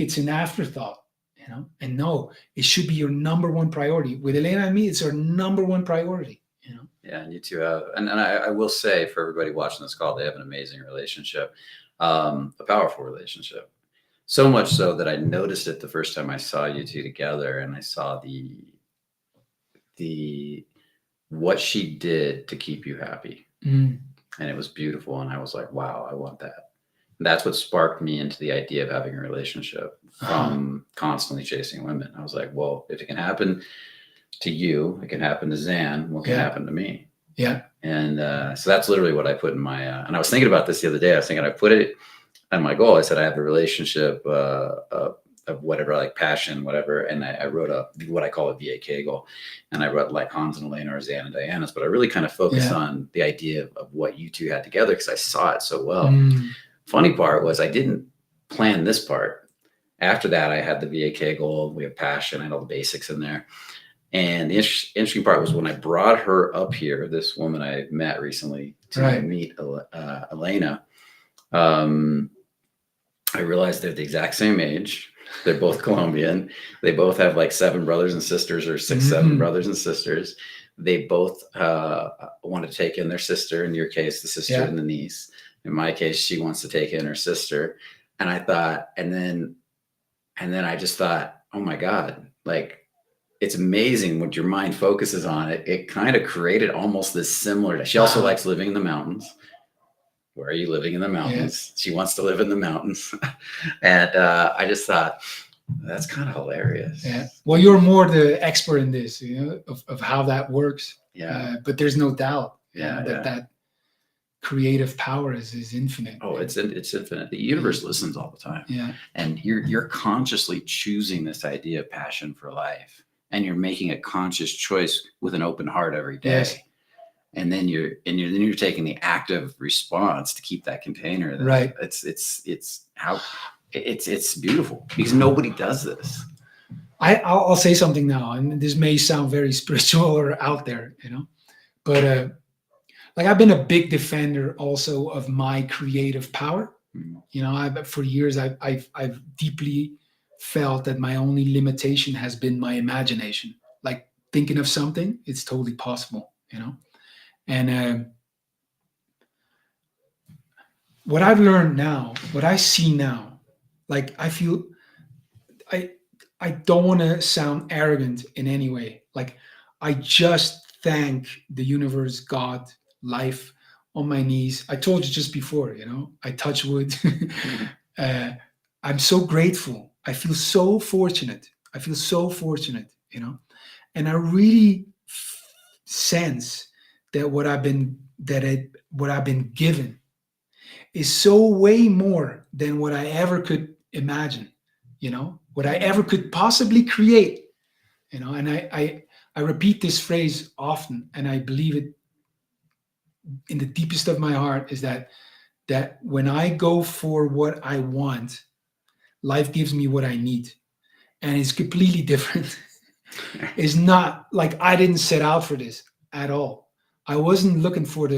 it's an afterthought, you know. And no, it should be your number one priority. With Elena and me, it's our number one priority, you know. Yeah, and you two have, and I will say for everybody watching this call, they have an amazing relationship, a powerful relationship. So much so that I noticed it the first time I saw you two together, and I saw the what she did to keep you happy. And it was beautiful. And I was like, wow, I want that. And that's what sparked me into the idea of having a relationship from constantly chasing women. I was like, well, if it can happen to you, it can happen to Zan, what can happen to me? Yeah. And so that's literally what I put in my, and I was thinking about this the other day. I was thinking I put it on my goal. I said, I have a relationship of whatever, like passion, whatever. And I wrote what I call a VAK goal. And I wrote like Hans and Elena or Zan and Diana's, but I really kind of focused on the idea of what you two had together because I saw it so well. Funny part was I didn't plan this part. After that, I had the VAK goal. We have passion. I had all the basics in there. And the interesting part was when I brought her up here, this woman I met recently to meet Elena, I realized they're the exact same age. They're both Colombian. They both have like 7 brothers and sisters, or 6, 7 brothers and sisters. They both want to take in their sister. In your case, the sister and the niece. In my case, she wants to take in her sister. And I thought, and then I just thought, oh my God, like, it's amazing what your mind focuses on. It kind of created almost this similar. She also likes living in the mountains. Where are you living in the mountains? She wants to live in the mountains. And I just thought, that's kind of hilarious. Yeah. Well, you're more the expert in this, of how that works. Yeah. But there's no doubt that that creative power is infinite. Oh, it's infinite. The universe listens all the time. Yeah. And you're consciously choosing this idea of passion for life. And you're making a conscious choice with an open heart every day. Yes. And then you're taking the active response to keep that container. Right. It's beautiful because nobody does this. I'll say something now, and this may sound very spiritual or out there, but like, I've been a big defender also of my creative power. For years I've deeply felt that my only limitation has been my imagination. Like, thinking of something, it's totally possible, And what I've learned now, what I see now, like, I feel I don't want to sound arrogant in any way. Like, I just thank the universe, God, life, on my knees. I told you just before, I touch wood. I'm so grateful. I feel so fortunate. And I really sense that what I've been given is so way more than what I ever could imagine, what I ever could possibly create, and I repeat this phrase often, and I believe it in the deepest of my heart, is that when I go for what I want, life gives me what I need, and it's completely different. It's not like I didn't set out for this at all. I wasn't looking for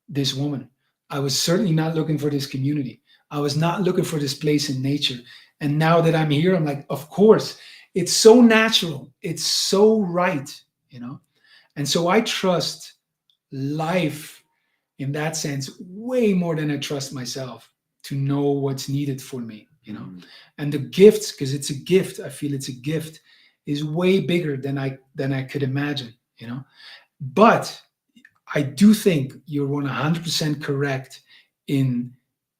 this woman. I was certainly not looking for this community. I was not looking for this place in nature. And now that I'm here, I'm like, of course, it's so natural. It's so right, And so I trust life in that sense way more than I trust myself to know what's needed for me, And the gifts, because it's a gift, I feel it's a gift, is way bigger than I could imagine, But I do think you're 100% correct in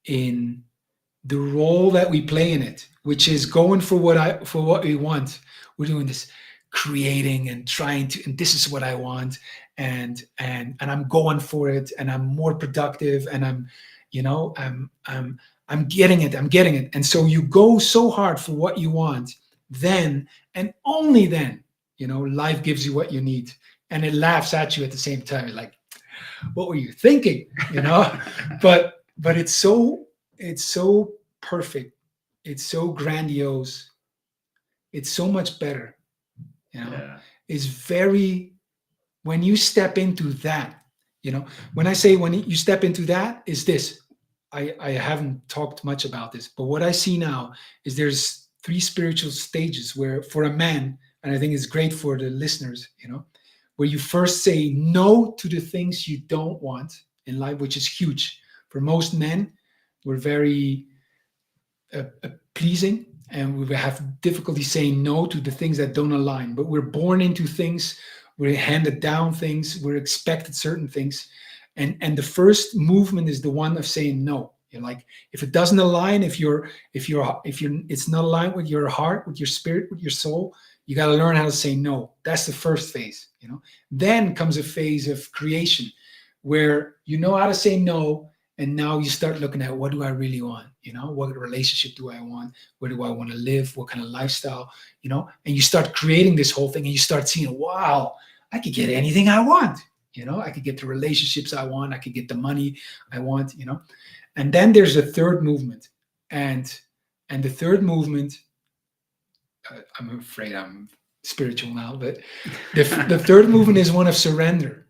the role that we play in it, which is going for what we want. We're doing this creating and trying to, and this is what I want, and I'm going for it, and I'm more productive, and I'm getting it. And so you go so hard for what you want, then and only then, life gives you what you need, and it laughs at you at the same time, like, what were you thinking? But it's so perfect. It's so grandiose. It's so much better. It's very, when you step into that, when I say when you step into that, is this. I haven't talked much about this, but what I see now is there's 3 spiritual stages where, for a man, and I think it's great for the listeners, where you first say no to the things you don't want in life, which is huge. For most men, we're very pleasing, and we have difficulty saying no to the things that don't align. But we're born into things, we're handed down things, we're expected certain things. And the first movement is the one of saying no. Like, if it doesn't align, if it's not aligned with your heart, with your spirit, with your soul, you got to learn how to say no. That's the first phase, Then comes a phase of creation where you know how to say no, and now you start looking at, what do I really want? What relationship do I want? Where do I want to live? What kind of lifestyle? And you start creating this whole thing, and you start seeing, wow, I could get anything I want. I could get the relationships I want. I could get the money I want. And then there's a third movement, and the third movement. I'm afraid I'm spiritual now, but the third movement is one of surrender.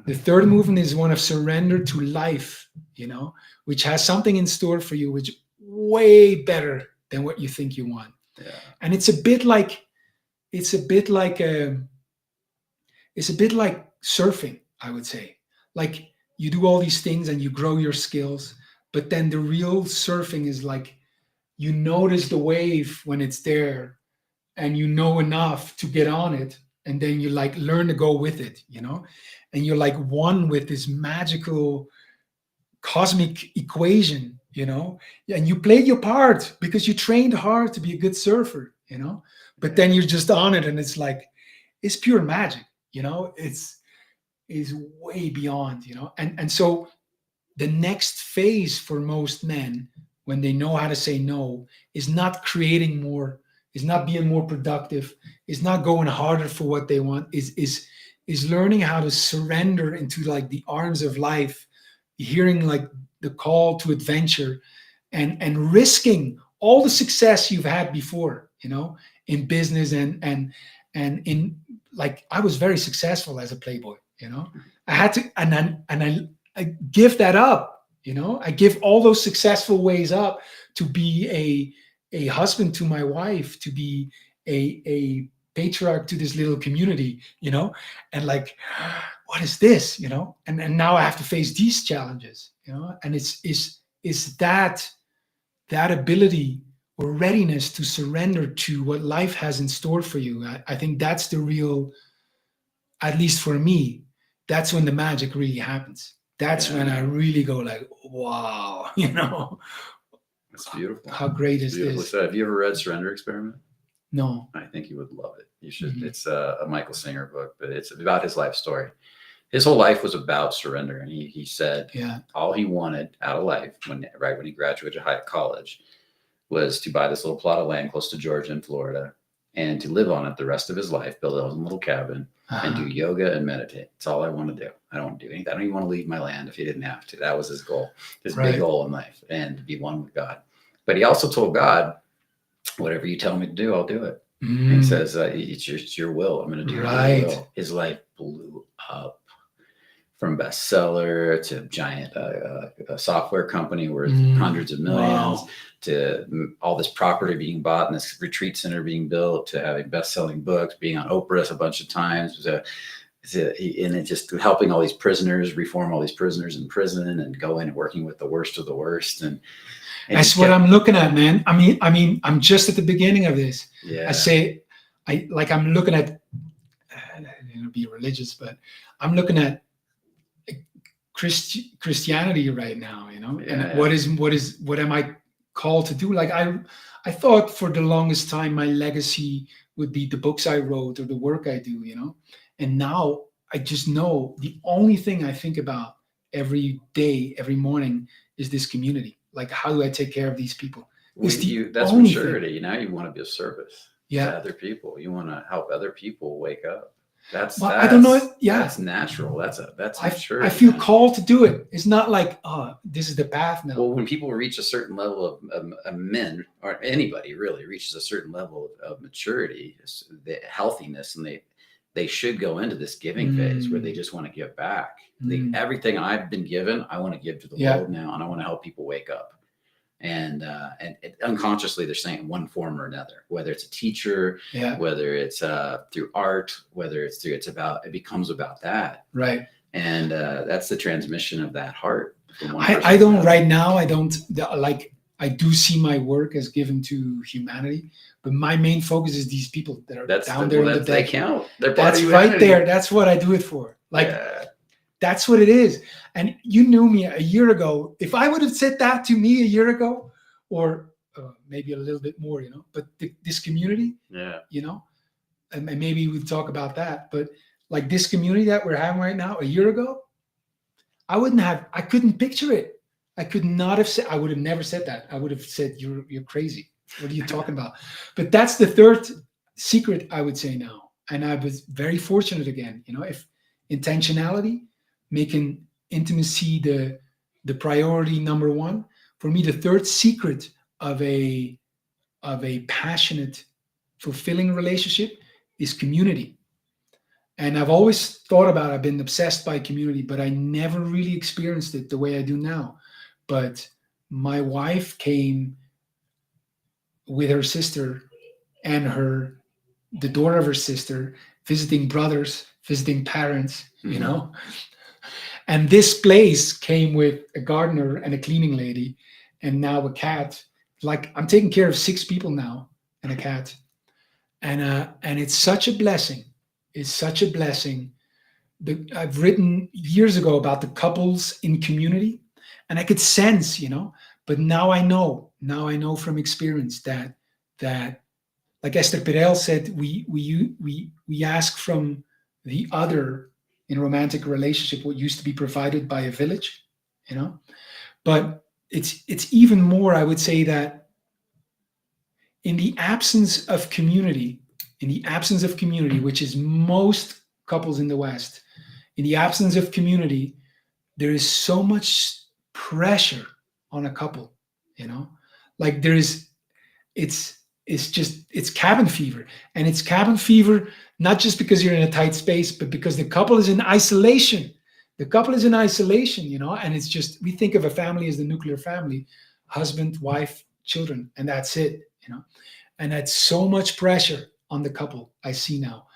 The third movement is one of surrender to life, which has something in store for you, which way better than what you think you want. Yeah. And it's a bit like surfing, I would say. Like you do all these things and you grow your skills, but then the real surfing is like you notice the wave when it's there and you know enough to get on it, and then you like learn to go with it, and you're like one with this magical cosmic equation, and you played your part because you trained hard to be a good surfer, but then you're just on it and it's like it's pure magic, it's way beyond, and so the next phase for most men when they know how to say no is not creating more, is not being more productive, is not going harder for what they want, is learning how to surrender into like the arms of life, hearing like the call to adventure, and risking all the success you've had before, in business and in, like, I was very successful as a Playboy, I had to, I give that up, I give all those successful ways up to be a husband to my wife, to be a patriarch to this little community, and like, what is this, and now I have to face these challenges, and it's that ability or readiness to surrender to what life has in store for you. I think that's the real, at least for me, that's when the magic really happens. That's when I really go like, wow, It's beautiful. How great it's is beautifully this? said. Have you ever read Surrender Experiment? No. I think you would love it. You should. Mhm. It's a Michael Singer book, but it's about his life story. His whole life was about surrender, and he said all he wanted out of life when he graduated college was to buy this little plot of land close to Georgia and Florida, and to live on it the rest of his life, build a little cabin, and do yoga and meditate. That's all I want to do. I don't want to do anything. I don't even want to leave my land if he didn't have to. That was his goal, his big goal in life, and to be one with God. But he also told God, whatever you tell me to do, I'll do it. And he says, it's your will. I'm going to do your will. His life blew up. From bestseller to giant a software company worth hundreds of millions, to all this property being bought and this retreat center being built, to having best-selling books, being on Oprah a bunch of times, and it just helping all these prisoners, reform all these prisoners in prison, and going and working with the worst of the worst. And that's what I'm looking at, man. I mean, I'm just at the beginning of this. Yeah. I'm looking at, be religious, but I'm looking at Christianity right now, and what am I called to do? Like I thought for the longest time my legacy would be the books I wrote or the work I do, and now I just know the only thing I think about every day, every morning is this community. Like, how do I take care of these people? That's maturity. Now you want to be of service to other people. You want to help other people wake up. I don't know. That's natural. That's maturity. I feel called to do it. It's not like, oh, this is the path now. Well, when people reach a certain level of men, or anybody really reaches a certain level of maturity, the healthiness, and they should go into this giving phase where they just want to give back. Everything I've been given, I want to give to the world now, and I want to help people wake up. And unconsciously they're saying one form or another, whether it's a teacher, whether it's through art, whether it becomes about that. Right. And that's the transmission of that heart. I don't right now. I don't like, I do see my work as given to humanity, but my main focus is these people that are down there in the depths. They count. That's right there. That's what I do it for. Like, that's what it is. And you knew me a year ago. If I would have said that to me a year ago, or maybe a little bit more, but this community, and maybe we'd talk about that. But like this community that we're having right now, a year ago, I couldn't picture it. I could not have said, I would have never said that. I would have said, you're crazy. What are you talking about? But that's the third secret, I would say now. And I was very fortunate again, if intentionality, making intimacy the priority number one. For me, the third secret of a passionate, fulfilling relationship is community. And I've always thought about, I've been obsessed by community, but I never really experienced it the way I do now. But my wife came with her sister and the daughter of her sister, visiting brothers, visiting parents, you know. And this place came with a gardener and a cleaning lady, and now a cat. Like, I'm taking care of 6 people now and a cat, and it's such a blessing. It's such a blessing. I've written years ago about the couples in community, and I could sense, you know. But now I know. Now I know from experience that like Esther Perel said, we ask from the other in a romantic relationship what used to be provided by a village, you know. But it's even more, I would say, that in the absence of community, which is most couples in the West, in the absence of community, there is so much pressure on a couple, you know. Like it's cabin fever, and it's cabin fever not just because you're in a tight space, but because the couple is in isolation. You know. And it's just, we think of a family as the nuclear family, husband, wife, children, and that's it, you know. And that's so much pressure on the couple. I see now.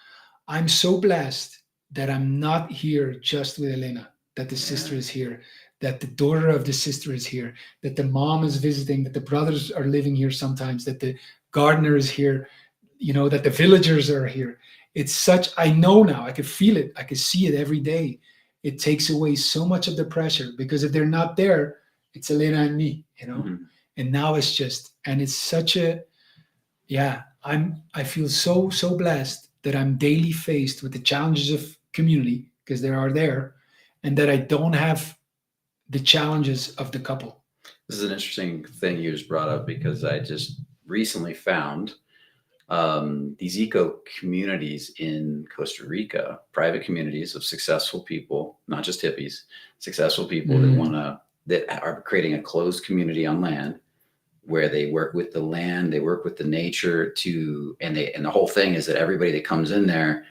I'm so blessed that I'm not here just with Elena, that the sister is here, that the daughter of the sister is here, that the mom is visiting, that the brothers are living here sometimes, that the gardener is here, you know, that the villagers are here. It's such, I know now, I can feel it, I can see it every day. It takes away so much of the pressure, because if they're not there, it's Elena and me, you know. And now it's just, and it's such a, yeah, I feel so blessed that I'm daily faced with the challenges of community, because there are there, and that I don't have the challenges of the couple. This is an interesting thing you just brought up, because I just recently found these eco communities in Costa Rica, private communities of successful people, not just hippies, successful people that are creating a closed community on land, where they work with the land, they work with the nature and the whole thing is that everybody that comes in there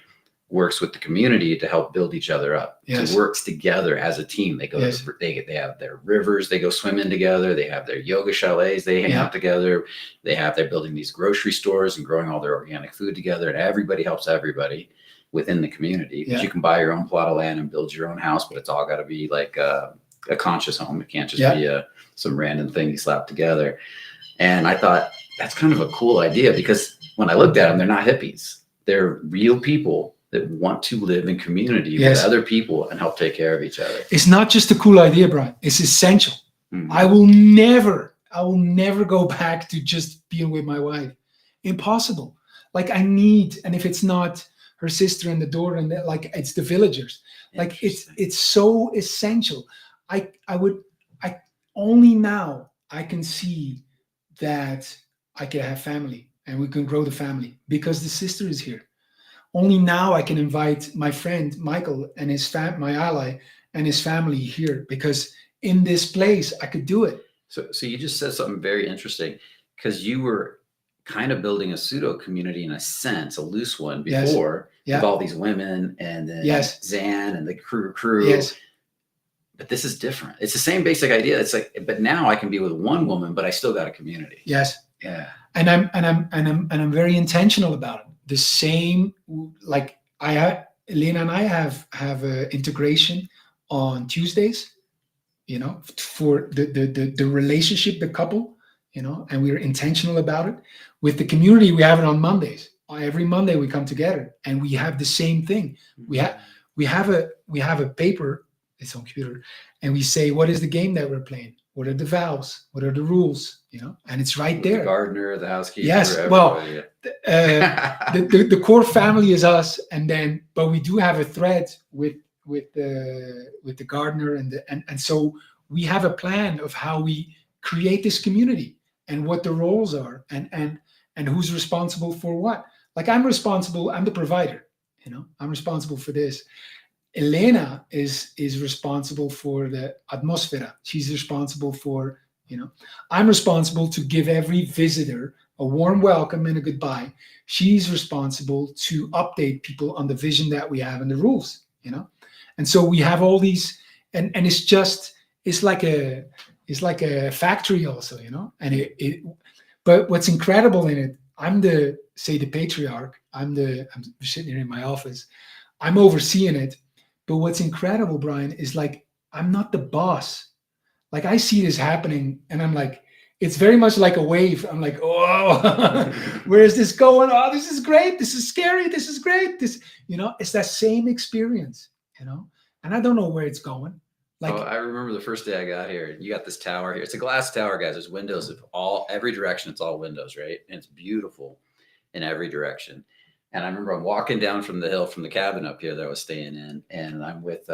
works with the community to help build each other up. Yes. It works together as a team. They go, they have their rivers, they go swimming together. They have their yoga chalets, they hang out together. They're building these grocery stores and growing all their organic food together. And everybody helps everybody within the community. But you can buy your own plot of land and build your own house, but it's all got to be like a conscious home. It can't just be some random thing you slap together. And I thought that's kind of a cool idea, because when I looked at them, they're not hippies. They're real people that want to live in community with other people and help take care of each other. It's not just a cool idea, Brian. It's essential. I will never go back to just being with my wife. Impossible. Like, I need, and if it's not her sister and the daughter, and like, it's the villagers. Like, it's so essential. I only now I can see that I can have family and we can grow the family, because the sister is here. Only now I can invite my friend Michael and my ally and his family here, because in this place I could do it. So you just said something very interesting, because you were kind of building a pseudo community in a sense, a loose one before, with all these women and then Zan and the crew. Yes. But this is different. It's the same basic idea. It's like, but now I can be with one woman, but I still got a community. Yes. Yeah. And I'm very intentional about it. The same, like Elena and I have integration on Tuesdays, you know, for the relationship, the couple, you know, and we're intentional about it. With the community, we have it on Mondays. Every Monday we come together and we have the same thing. We have a paper, it's on computer, and we say, what is the game that we're playing? What are the vows? What are the rules? You know, and it's right there. The gardener, the housekeeper. Yes. Well, the core family is us, but we do have a thread with the gardener and so we have a plan of how we create this community and what the roles are and who's responsible for what. Like, I'm the provider. You know, I'm responsible for this. Elena is responsible for the atmosphere. She's responsible for, you know, I'm responsible to give every visitor a warm welcome and a goodbye. She's responsible to update people on the vision that we have and the rules, you know. And so we have all these, and it's like a factory also, you know. And But what's incredible in it, I'm the patriarch. I'm sitting here in my office. I'm overseeing it. But what's incredible, Brian, is like I'm not the boss. Like I see this happening and I'm like, it's very much like a wave. I'm like, oh, where is this going? Oh, this is great. This is scary. This is great. It's that same experience, and I don't know where it's going. Like, I remember the first day I got here. You got this tower here. It's a glass tower, guys. There's windows of every direction. It's all windows, right? And it's beautiful in every direction. And I remember I'm walking down from the hill from the cabin up here that I was staying in, and I'm with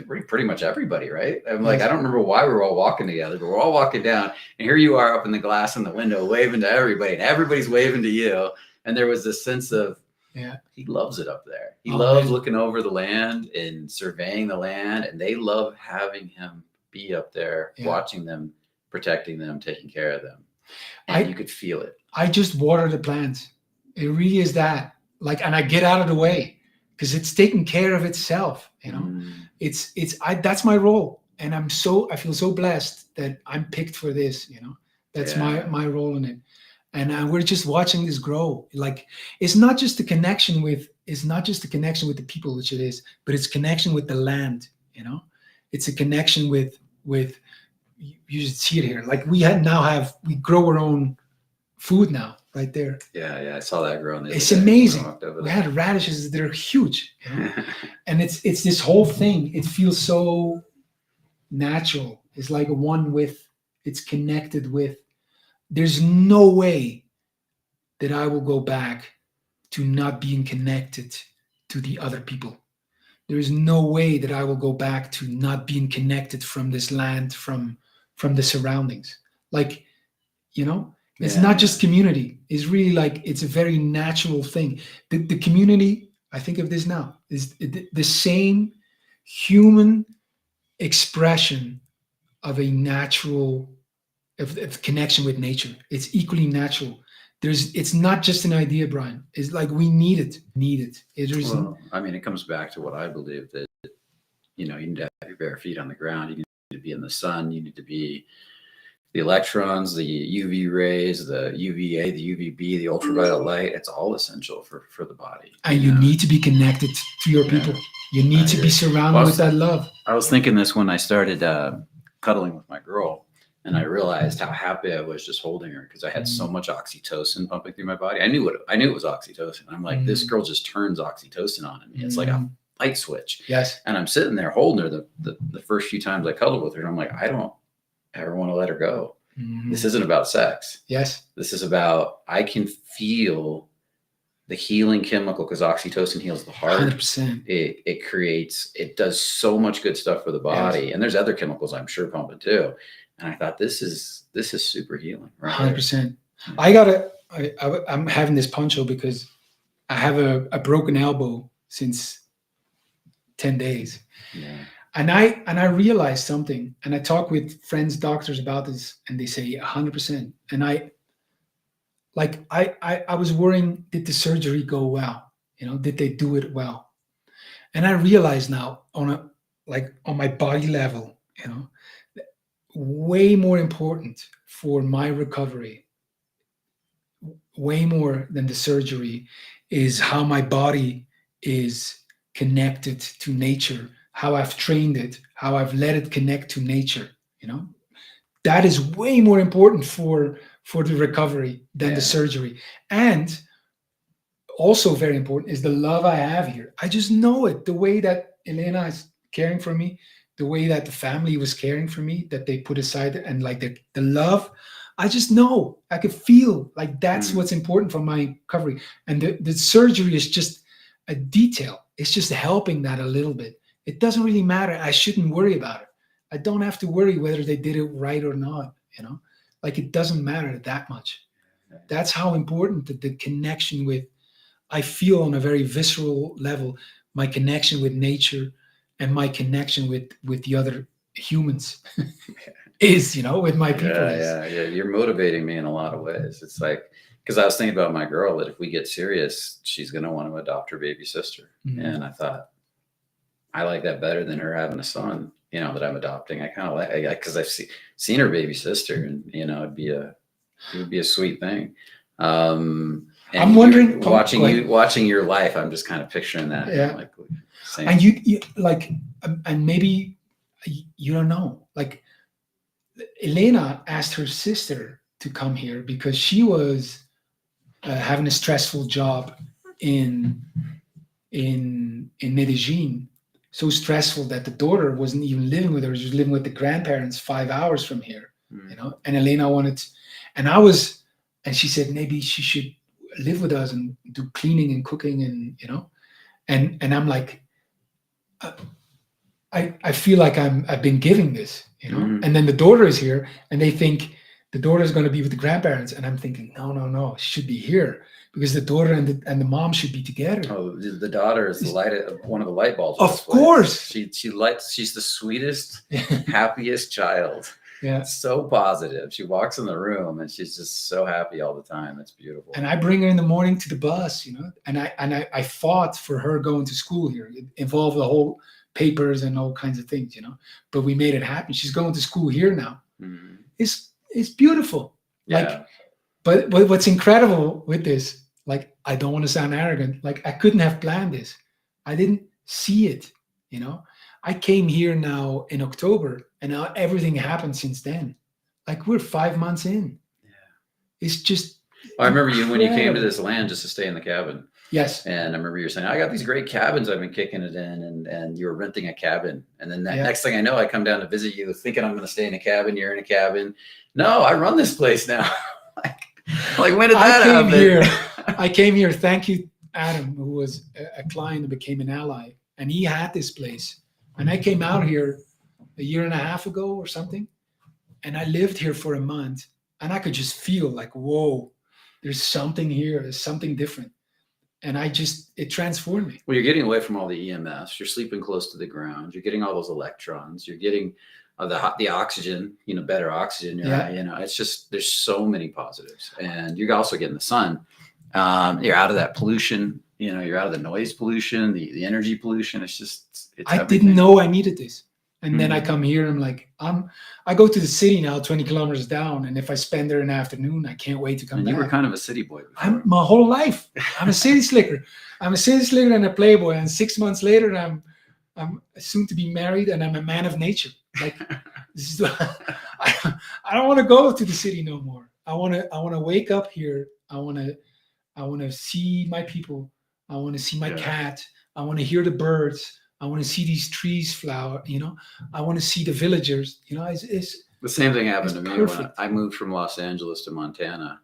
pretty much everybody, right? I'm like, I don't remember why we were all walking together, but we're all walking down, and here you are up in the glass in the window waving to everybody, and everybody's waving to you. And there was this sense of, he loves it up there. He loves looking over the land and surveying the land, and they love having him be up there, watching them, protecting them, taking care of them. And you could feel it. I just water the plants. It really is that. Like, and I get out of the way because it's taking care of itself. That's my role. And I feel so blessed that I'm picked for this, that's my role in it. And we're just watching this grow. Like, it's not just the connection with the people, which it is, but it's connection with the land, it's a connection with, you should see it here. Like we grow our own food now. Right there. Yeah, I saw that growing. It's amazing. We had radishes; they're huge, and it's this whole thing. It feels so natural. It's like one with. It's connected with. There's no way that I will go back to not being connected to the other people. There is no way that I will go back to not being connected from this land, from the surroundings. Like, It's not just community. It's really like, it's a very natural thing. The community, I think of this now, is the same human expression of a natural of connection with nature. It's equally natural. It's not just an idea, Brian. It's like we need it. It comes back to what I believe, that you need to have your bare feet on the ground. You need to be in the sun. You need to be the electrons, the UV rays, the UVA, the UVB, the ultraviolet light. It's all essential for the body. And you need to be connected to your people. You need to be surrounded with that love. I was thinking this when I started cuddling with my girl, and I realized how happy I was just holding her, because I had so much oxytocin pumping through my body. I knew it was oxytocin. I'm like, this girl just turns oxytocin on in me. It's like a light switch. Yes. And I'm sitting there holding her the first few times I cuddled with her, and I'm like, I don't ever want to let her go. This isn't about sex. Yes. This is about, I can feel the healing chemical, because oxytocin heals the heart. 100%. It does so much good stuff for the body. Yes. And there's other chemicals I'm sure pumping too. And I thought, this is super healing. Right. 100%. I'm having this poncho because I have a broken elbow since 10 days. Yeah. And I realized something, and I talk with friends, doctors about this, and they say 100%. And I was worrying, did the surgery go well? Did they do it well? And I realize now on my body level, way more important for my recovery, way more than the surgery, is how my body is connected to nature, how I've trained it, how I've let it connect to nature. That is way more important for the recovery than the surgery. And also very important is the love I have here. I just know it, the way that Elena is caring for me, the way that the family was caring for me, that they put aside, and like the love, I just know, I could feel like that's what's important for my recovery. And the surgery is just a detail. It's just helping that a little bit. It doesn't really matter. I shouldn't worry about it. I don't have to worry whether they did it right or not, like it doesn't matter that much. That's how important the connection with, I feel on a very visceral level, my connection with nature and my connection with the other humans is, with my people. Yeah. You're motivating me in a lot of ways. It's like, because I was thinking about my girl, that if we get serious, she's going to want to adopt her baby sister. Mm-hmm. And I thought, I like that better than her having a son, that I'm adopting. I kind of like, because I've seen her baby sister, and, it'd be a It would be a sweet thing. And I'm wondering, watching your life. I'm just kind of picturing that. Yeah. Like, same. And you like, and maybe you don't know. Like, Elena asked her sister to come here because she was having a stressful job in Medellin, so stressful that the daughter wasn't even living with her; she was living with the grandparents 5 hours from here. You know, and Elena wanted, and she said maybe she should live with us and do cleaning and cooking, and and I'm like, I feel like I've been giving this, and then the daughter is here, and they think the daughter is going to be with the grandparents, and I'm thinking, no, she should be here because the daughter and the mom should be together. Oh, the daughter is the light of one of the light bulbs. Of course, she's the sweetest, happiest child. Yeah, so positive. She walks in the room and she's just so happy all the time. It's beautiful. And I bring her in the morning to the bus, and I fought for her going to school here. It involved the whole papers and all kinds of things, but we made it happen. She's going to school here now. Mm-hmm. It's beautiful. Yeah. But what's incredible with this, like, I don't want to sound arrogant. Like, I couldn't have planned this. I didn't see it, I came here now in October, and now everything happened since then. Like, we're 5 months in. Yeah. It's just. I remember you when you came to this land just to stay in the cabin. Yes. And I remember you were saying, I got these great cabins I've been kicking it in, and you were renting a cabin. And then next thing I know, I come down to visit you thinking I'm going to stay in a cabin. You're in a cabin. No, I run this place now. like when did that happen? I came here. Thank you, Adam, who was a client who became an ally. And he had this place. And I came out here a year and a half ago or something. And I lived here for a month. And I could just feel like, whoa, there's something here. There's something different. And it transformed me. Well, you're getting away from all the EMS. You're sleeping close to the ground. You're getting all those electrons. You're getting the oxygen, better oxygen. It's just, there's so many positives. And you're also getting the sun. You're out of that pollution. You're out of the noise pollution, the energy pollution. I didn't know I needed this. And then I come here and I'm like, I go to the city now, 20 kilometers down. And if I spend there an afternoon, I can't wait to come back. You were kind of a city boy before. My whole life. I'm a city slicker. I'm a city slicker and a playboy. And 6 months later, I'm soon to be married and I'm a man of nature. Like, this is, I don't want to go to the city no more. I want to wake up here. I want to see my people. I want to see my cat. I want to hear the birds. I want to see these trees flower, I want to see the villagers, it's the same thing happened to me perfect. When I moved from Los Angeles to Montana,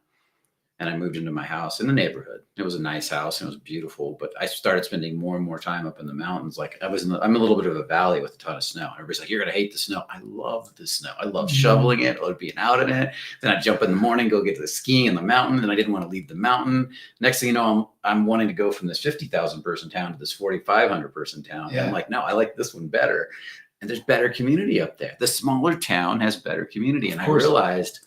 and I moved into my house in the neighborhood. It was a nice house and it was beautiful, but I started spending more and more time up in the mountains. Like I'm a little bit of a valley with a ton of snow. Everybody's like, you're going to hate the snow. I love the snow. I love shoveling it. I love being out in it. Then I jump in the morning, go get to the skiing in the mountain. And I didn't want to leave the mountain. Next thing you know, I'm wanting to go from this 50,000 person town to this 4,500 person town. Yeah. And I'm like, no, I like this one better. And there's better community up there. The smaller town has better community. And I realized,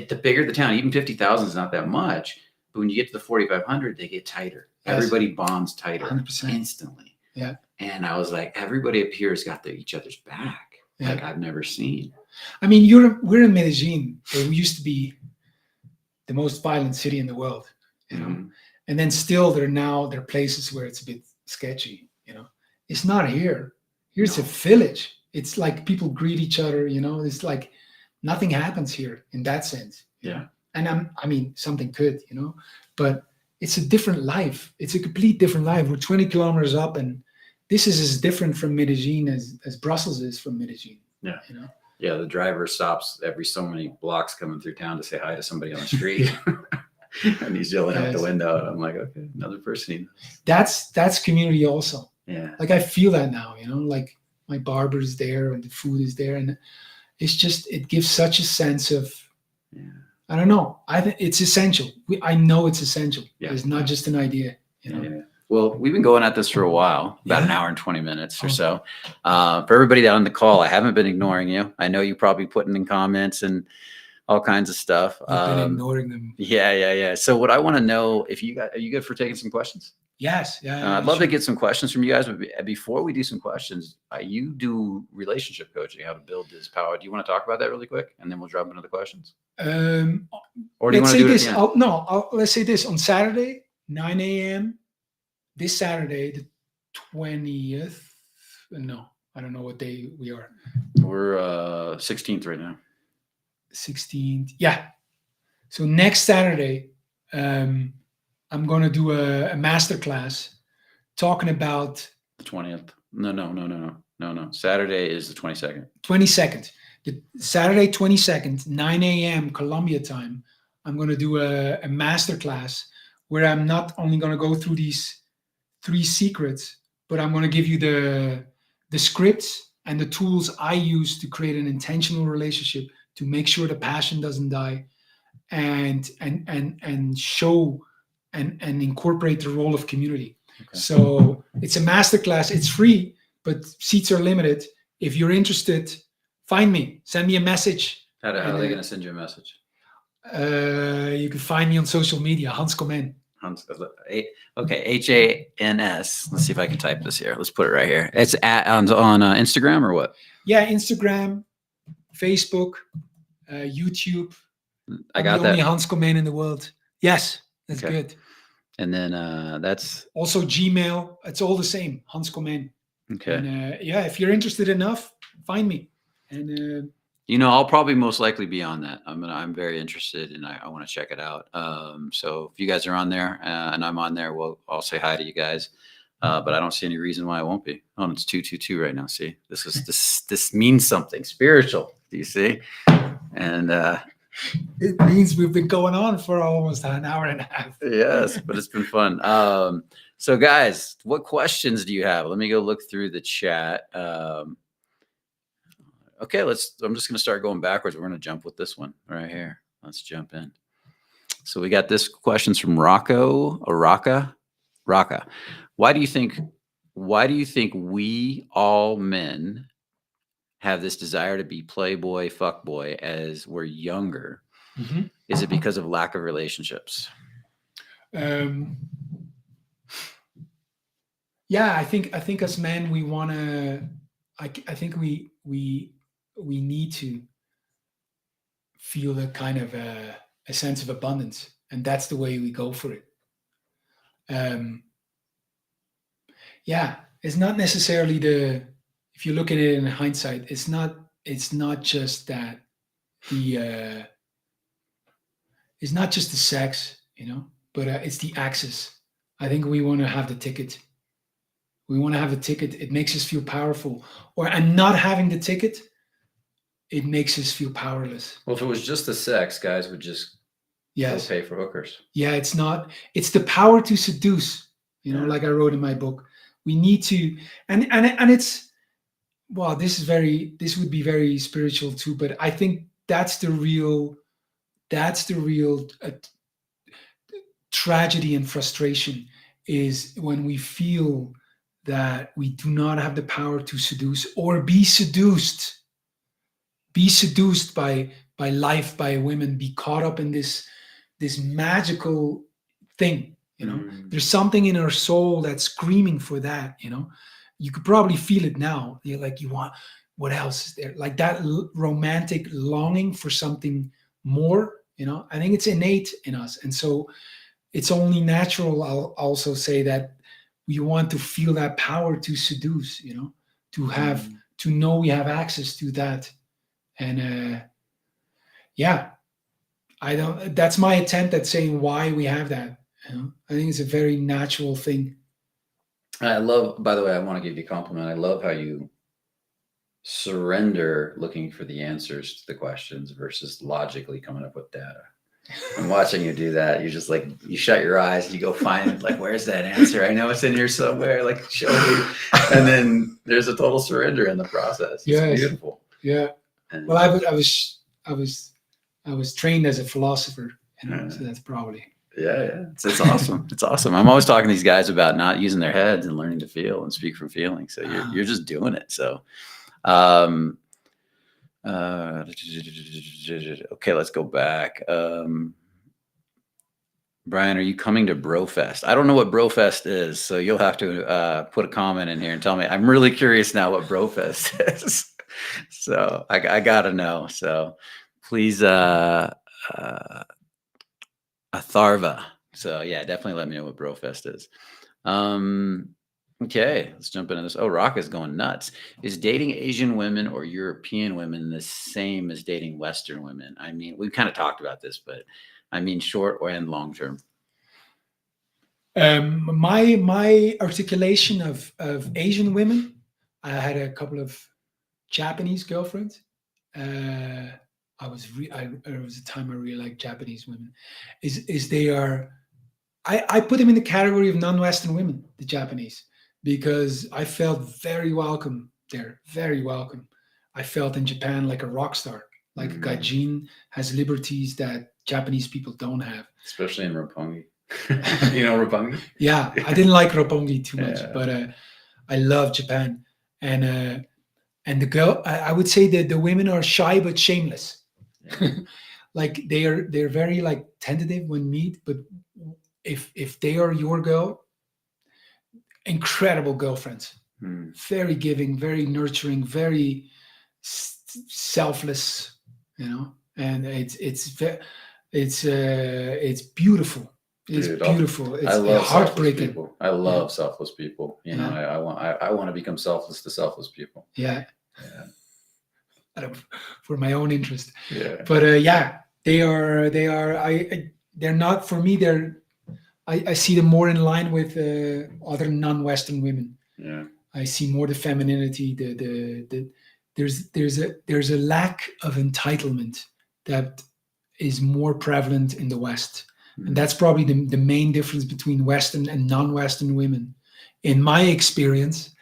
the bigger the town, even 50,000 is not that much. But when you get to the 4,500, they get tighter. Yes. Everybody bonds tighter 100%. Instantly. Yeah. And I was like, everybody up here has got each other's back. Yeah. Like I've never seen. I mean, we're in Medellin. It used to be the most violent city in the world, And then still there are places where it's a bit sketchy, It's not here. Here's a village. It's like people greet each other, It's like nothing happens here in that sense. Yeah. And something could, but it's a different life. It's a complete different life. We're 20 kilometers up, and this is as different from Medellin as Brussels is from Medellin. Yeah. Yeah. The driver stops every so many blocks coming through town to say hi to somebody on the street. And he's yelling out the window. I'm like, okay, another person. That's community also. Yeah. Like I feel that now, like my barber is there and the food is there, and it's just, it gives such a sense of, I don't know. I think it's essential. I know it's essential. Yeah. It's not just an idea. Yeah. Well, we've been going at this for a while, about an hour and 20 minutes or so. For everybody down on the call, I haven't been ignoring you. I know you probably putting in comments and all kinds of stuff. I've been ignoring them. Yeah. So what I want to know, are you good for taking some questions? Yes. Yeah. I'd love to get some questions from you guys, but before we do some questions, you do relationship coaching, how to build this power. Do you want to talk about that really quick, and then we'll jump into the questions? Or do you Let's want to say do it this. at the end? Let's say this on Saturday, 9 a.m. This Saturday, the 20th. No, I don't know what day we are. We're 16th right now. 16th. Yeah. So next Saturday, I'm going to do a master class talking about The 20th. No. Saturday is the 22nd. 22nd. The Saturday 22nd, 9 a.m. Colombia time. I'm going to do a master class where I'm not only going to go through these 3 secrets, but I'm going to give you the scripts and the tools I use to create an intentional relationship, to make sure the passion doesn't die, and show and incorporate the role of community. Okay. So it's a masterclass. It's free, but seats are limited. If you're interested, find me. Send me a message. How are they going to send you a message? You can find me on social media, Hans Comyn. Okay, HANS. Let's see if I can type this here. Let's put it right here. It's on Instagram or what? Yeah, Instagram, Facebook, YouTube. I got the that. only Hans Comyn in the world. Yes, that's good. And then that's also Gmail. It's all the same, Hans Comyn. Okay. And if you're interested enough, find me. And I'll probably most likely be on that. I'm very interested, and I want to check it out. So if you guys are on there and I'm on there, I'll say hi to you guys. But I don't see any reason why I won't be. Oh, it's 222 right now. See, this means something spiritual. Do you see? And it means we've been going on for almost an hour and a half. Yes, but it's been fun. So guys, what questions do you have? Let me go look through the chat. Okay, I'm just going to start going backwards. We're going to jump with this one right here. Let's jump in. So we got this questions from Raka. Why do you think we all men have this desire to be playboy, fuckboy as we're younger? Mm-hmm. Is it because of lack of relationships? Yeah, I think as men we want to. I think we need to feel a kind of a sense of abundance, and that's the way we go for it. Yeah, it's not necessarily if you look at it in hindsight, it's not just that it's not just the sex, but it's the access. I think we want to have the ticket. We want to have the ticket. It makes us feel powerful. And not having the ticket, it makes us feel powerless. Well, if it was just the sex, guys would just go pay for hookers. Yeah, it's not. It's the power to seduce. Like I wrote in my book. We need to, and it's, well, this would be very spiritual too, but I think that's the real tragedy and frustration, is when we feel that we do not have the power to seduce or be seduced by life, by women, be caught up in this magical thing. There's something in our soul that's screaming for that. You could probably feel it now. You're like, you want, what else is there? Like that romantic longing for something more. I think it's innate in us, and so it's only natural. I'll also say that we want to feel that power to seduce. To have to know we have access to that, and that's my attempt at saying why we have that. I think it's a very natural thing. By the way, I want to give you a compliment. I love how you surrender looking for the answers to the questions versus logically coming up with data. I'm watching you do that. You're just like, you shut your eyes, you go find like, where's that answer? I know it's in here somewhere, like show me. And then there's a total surrender in the process. It's beautiful. Yeah. And, well, I was trained as a philosopher, so that's probably. Yeah. It's awesome. It's awesome. I'm always talking to these guys about not using their heads and learning to feel and speak from feeling. So you're just doing it. So, okay, let's go back. Brian, are you coming to Brofest? I don't know what Brofest is, so you'll have to put a comment in here and tell me. I'm really curious now what Brofest is. So I gotta know. So please, Atharva. So yeah, definitely let me know what Brofest is. Okay, let's jump into this. Oh, Rock is going nuts. Is dating Asian women or European women the same as dating Western women? I mean, we've kind of talked about this, but I mean, short and long term. My articulation of Asian women, I had a couple of Japanese girlfriends. There was a time I really liked Japanese women. Is they are I put them in the category of non-Western women, the Japanese, because I felt very welcome there, very welcome. I felt in Japan like a rock star, like a gaijin has liberties that Japanese people don't have. Especially in Roppongi. You know Roppongi? Yeah, I didn't like Roppongi too much, but I love Japan. And the girl, I would say that the women are shy but shameless. Yeah. Like they're very like tentative when meet, but if they are your girl, incredible girlfriends, very giving, very nurturing, very selfless, and it's beautiful. It's Dude, beautiful. It's I love heartbreaking. People. I love selfless people. You know, I want to become selfless to selfless people. Yeah. For my own interest. Yeah. But they are. They're not for me. I see them more in line with other non-Western women. Yeah. I see more the femininity. There's a lack of entitlement that is more prevalent in the West. And that's probably the main difference between Western and non-Western women, in my experience,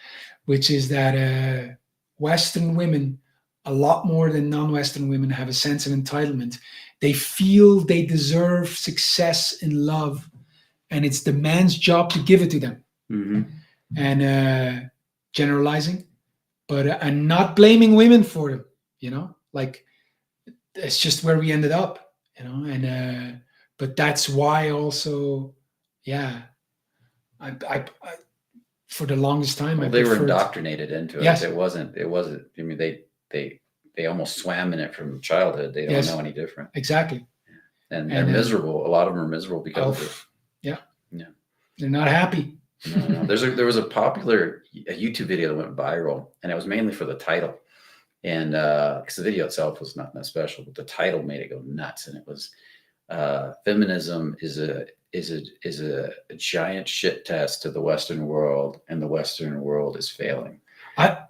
which is that Western women, a lot more than non-Western women, have a sense of entitlement. They feel they deserve success in love, and it's the man's job to give it to them. Mm-hmm. And generalizing, but and not blaming women for it. Like it's just where we ended up. And but that's why also, I for the longest time, they were indoctrinated into it. Yes. It wasn't. I mean, they almost swam in it from childhood. They don't know any different. Exactly. And they're miserable. A lot of them are miserable because of it. Yeah. Yeah. They're not happy. No. There was a popular YouTube video that went viral, and it was mainly for the title. And because the video itself was not that special, but the title made it go nuts. And it was feminism is a giant shit test to the Western world, and the Western world is failing. I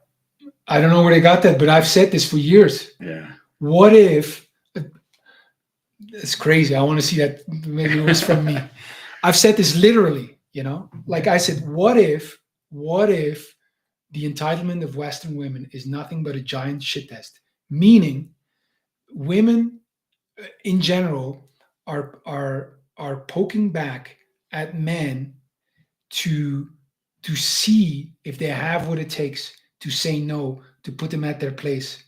don't know where they got that, but I've said this for years. Yeah. What if it's crazy? I want to see that. Maybe it was from me. I've said this literally, like I said, what if the entitlement of Western women is nothing but a giant shit test? Meaning women in general are poking back at men to see if they have what it takes to say no, to put them at their place.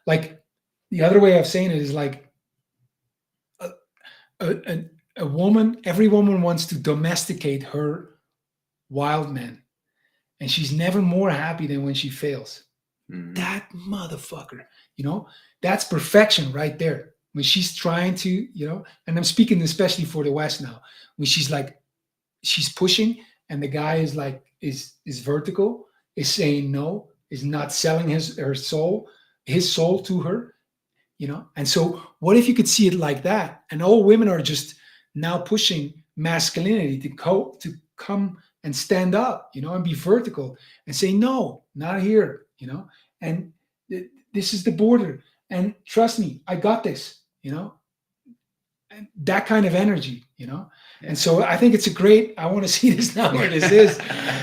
Like the other way of saying it is like a woman. Every woman wants to domesticate her wild man, and she's never more happy than when she fails. Mm-hmm. That motherfucker, that's perfection right there. When she's trying to, and I'm speaking especially for the West now, when she's pushing and the guy is like, is vertical, is saying no, is not selling his soul to her, And so what if you could see it like that? And all women are just now pushing masculinity to come and stand up, and be vertical and say, no, not here, and this is the border. And trust me, I got this, and that kind of energy, Yeah. And so I think I want to see this now where this is,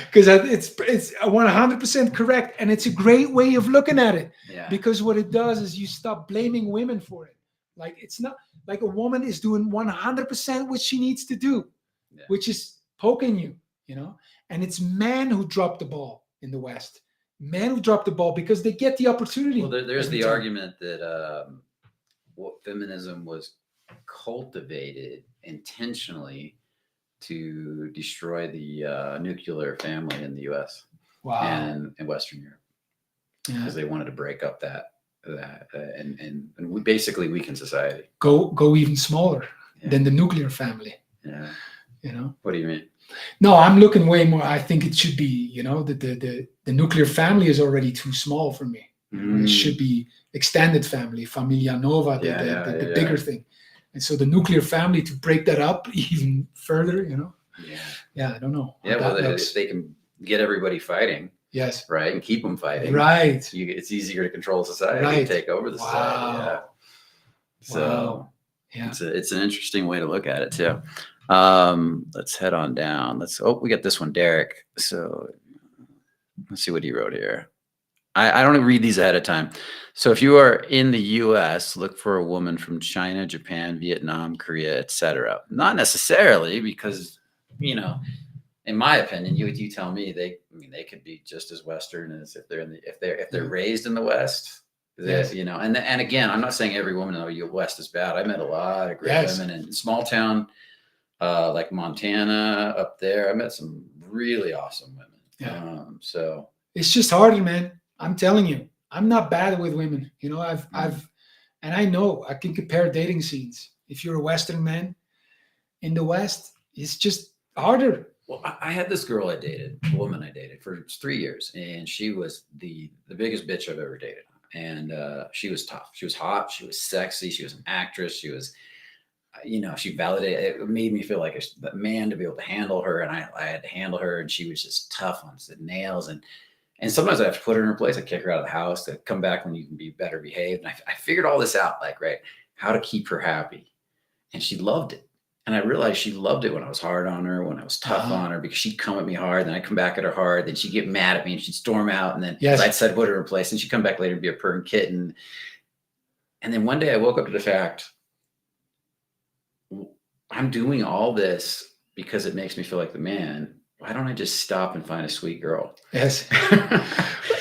because it's 100% correct. And it's a great way of looking at it, because what it does is you stop blaming women for it. Like, it's not like a woman is doing 100% what she needs to do, which is poking you, and it's men who drop the ball in the West. Men who drop the ball because they get the opportunity. Well, there's the argument that feminism was cultivated intentionally to destroy the nuclear family in the U.S. Wow. and in Western Europe, Yeah. because they wanted to break up and we basically weaken society. Go even smaller Yeah. than the nuclear family. Yeah. You know. What do you mean? No, I'm looking way more. I think it should be, you know, the nuclear family is already too small for me. It should be extended family, familia nova, the bigger thing. And so the nuclear family, to break that up even further, you know. Yeah, I don't know. Yeah, well, if they can get everybody fighting, yes, right, and keep them fighting, right, it's easier to control society, right, and take over the society. Yeah. So yeah, it's an interesting way to look at it too. Let's head on down. We got this one, Derek. So let's see what he wrote here. I don't read these ahead of time. So if you are in the U.S., look for a woman from China, Japan, Vietnam, Korea, etc. Not necessarily, because, you know, in my opinion, you tell me, they could be just as Western as if they're raised in the West. Yes. You know, and again, I'm not saying every woman in the West is bad. I met a lot of great women in small town, like Montana up there. I met some really awesome women. Yeah. So it's just harder, man. I'm telling you, I'm not bad with women. You know, and I know I can compare dating scenes. If you're a Western man in the West, it's just harder. Well, I had this girl a woman I dated for 3 years, and she was the biggest bitch I've ever dated. And she was tough. She was hot. She was sexy. She was an actress. She was, you know, she validated. It made me feel like a man to be able to handle her, and I had to handle her. And she was just tough on the nails. And sometimes I have to put her in her place. I kick her out of the house to come back when you can be better behaved. And I figured all this out, like, right, how to keep her happy. And she loved it. And I realized she loved it when I was hard on her, when I was tough on her, because she'd come at me hard, then I'd come back at her hard, then she'd get mad at me and she'd storm out. And then I'd said put her in her place, and she'd come back later and be a purring kitten. And then one day I woke up to the fact, I'm doing all this because it makes me feel like the man. Why don't I just stop and find a sweet girl? Yes,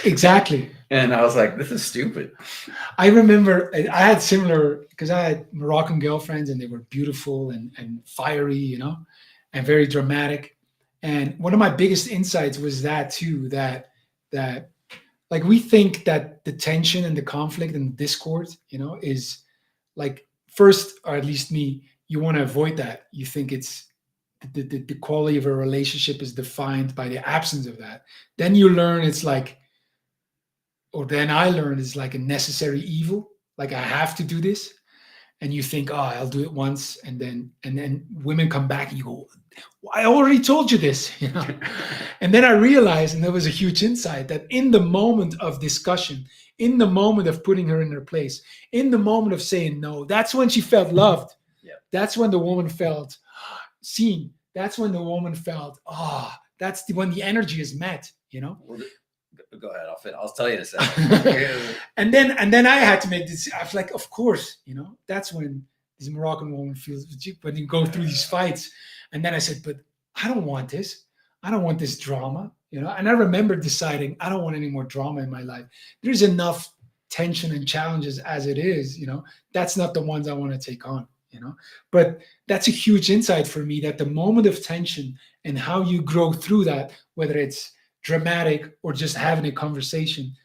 exactly. And I was like, this is stupid. I remember I had similar, because I had Moroccan girlfriends, and they were beautiful and fiery, you know, and very dramatic. And one of my biggest insights was that too, that like, we think that the tension and the conflict and the discord, you know, is like, first, or at least me, you want to avoid that. You think it's the quality of a relationship is defined by the absence of that. Then you learn it's like, or then I learned it's like a necessary evil. Like, I have to do this. And you think, oh, I'll do it once. And then women come back and you go, I already told you this, you know? And then I realized, and there was a huge insight, that in the moment of discussion, in the moment of putting her in her place, in the moment of saying no, that's when she felt loved. Yeah. That's when the woman felt seen. That's when the woman felt, that's when the energy is met, you know? Well, go ahead. I'll tell you in a second. and then I had to make this. I was like, of course, you know, that's when this Moroccan woman feels, when you go through these fights. And then I said, but I don't want this. I don't want this drama, you know? And I remember deciding, I don't want any more drama in my life. There's enough tension and challenges as it is, you know? That's not the ones I want to take on, you know? But that's a huge insight for me, that the moment of tension and how you grow through that, whether it's dramatic or just having a conversation,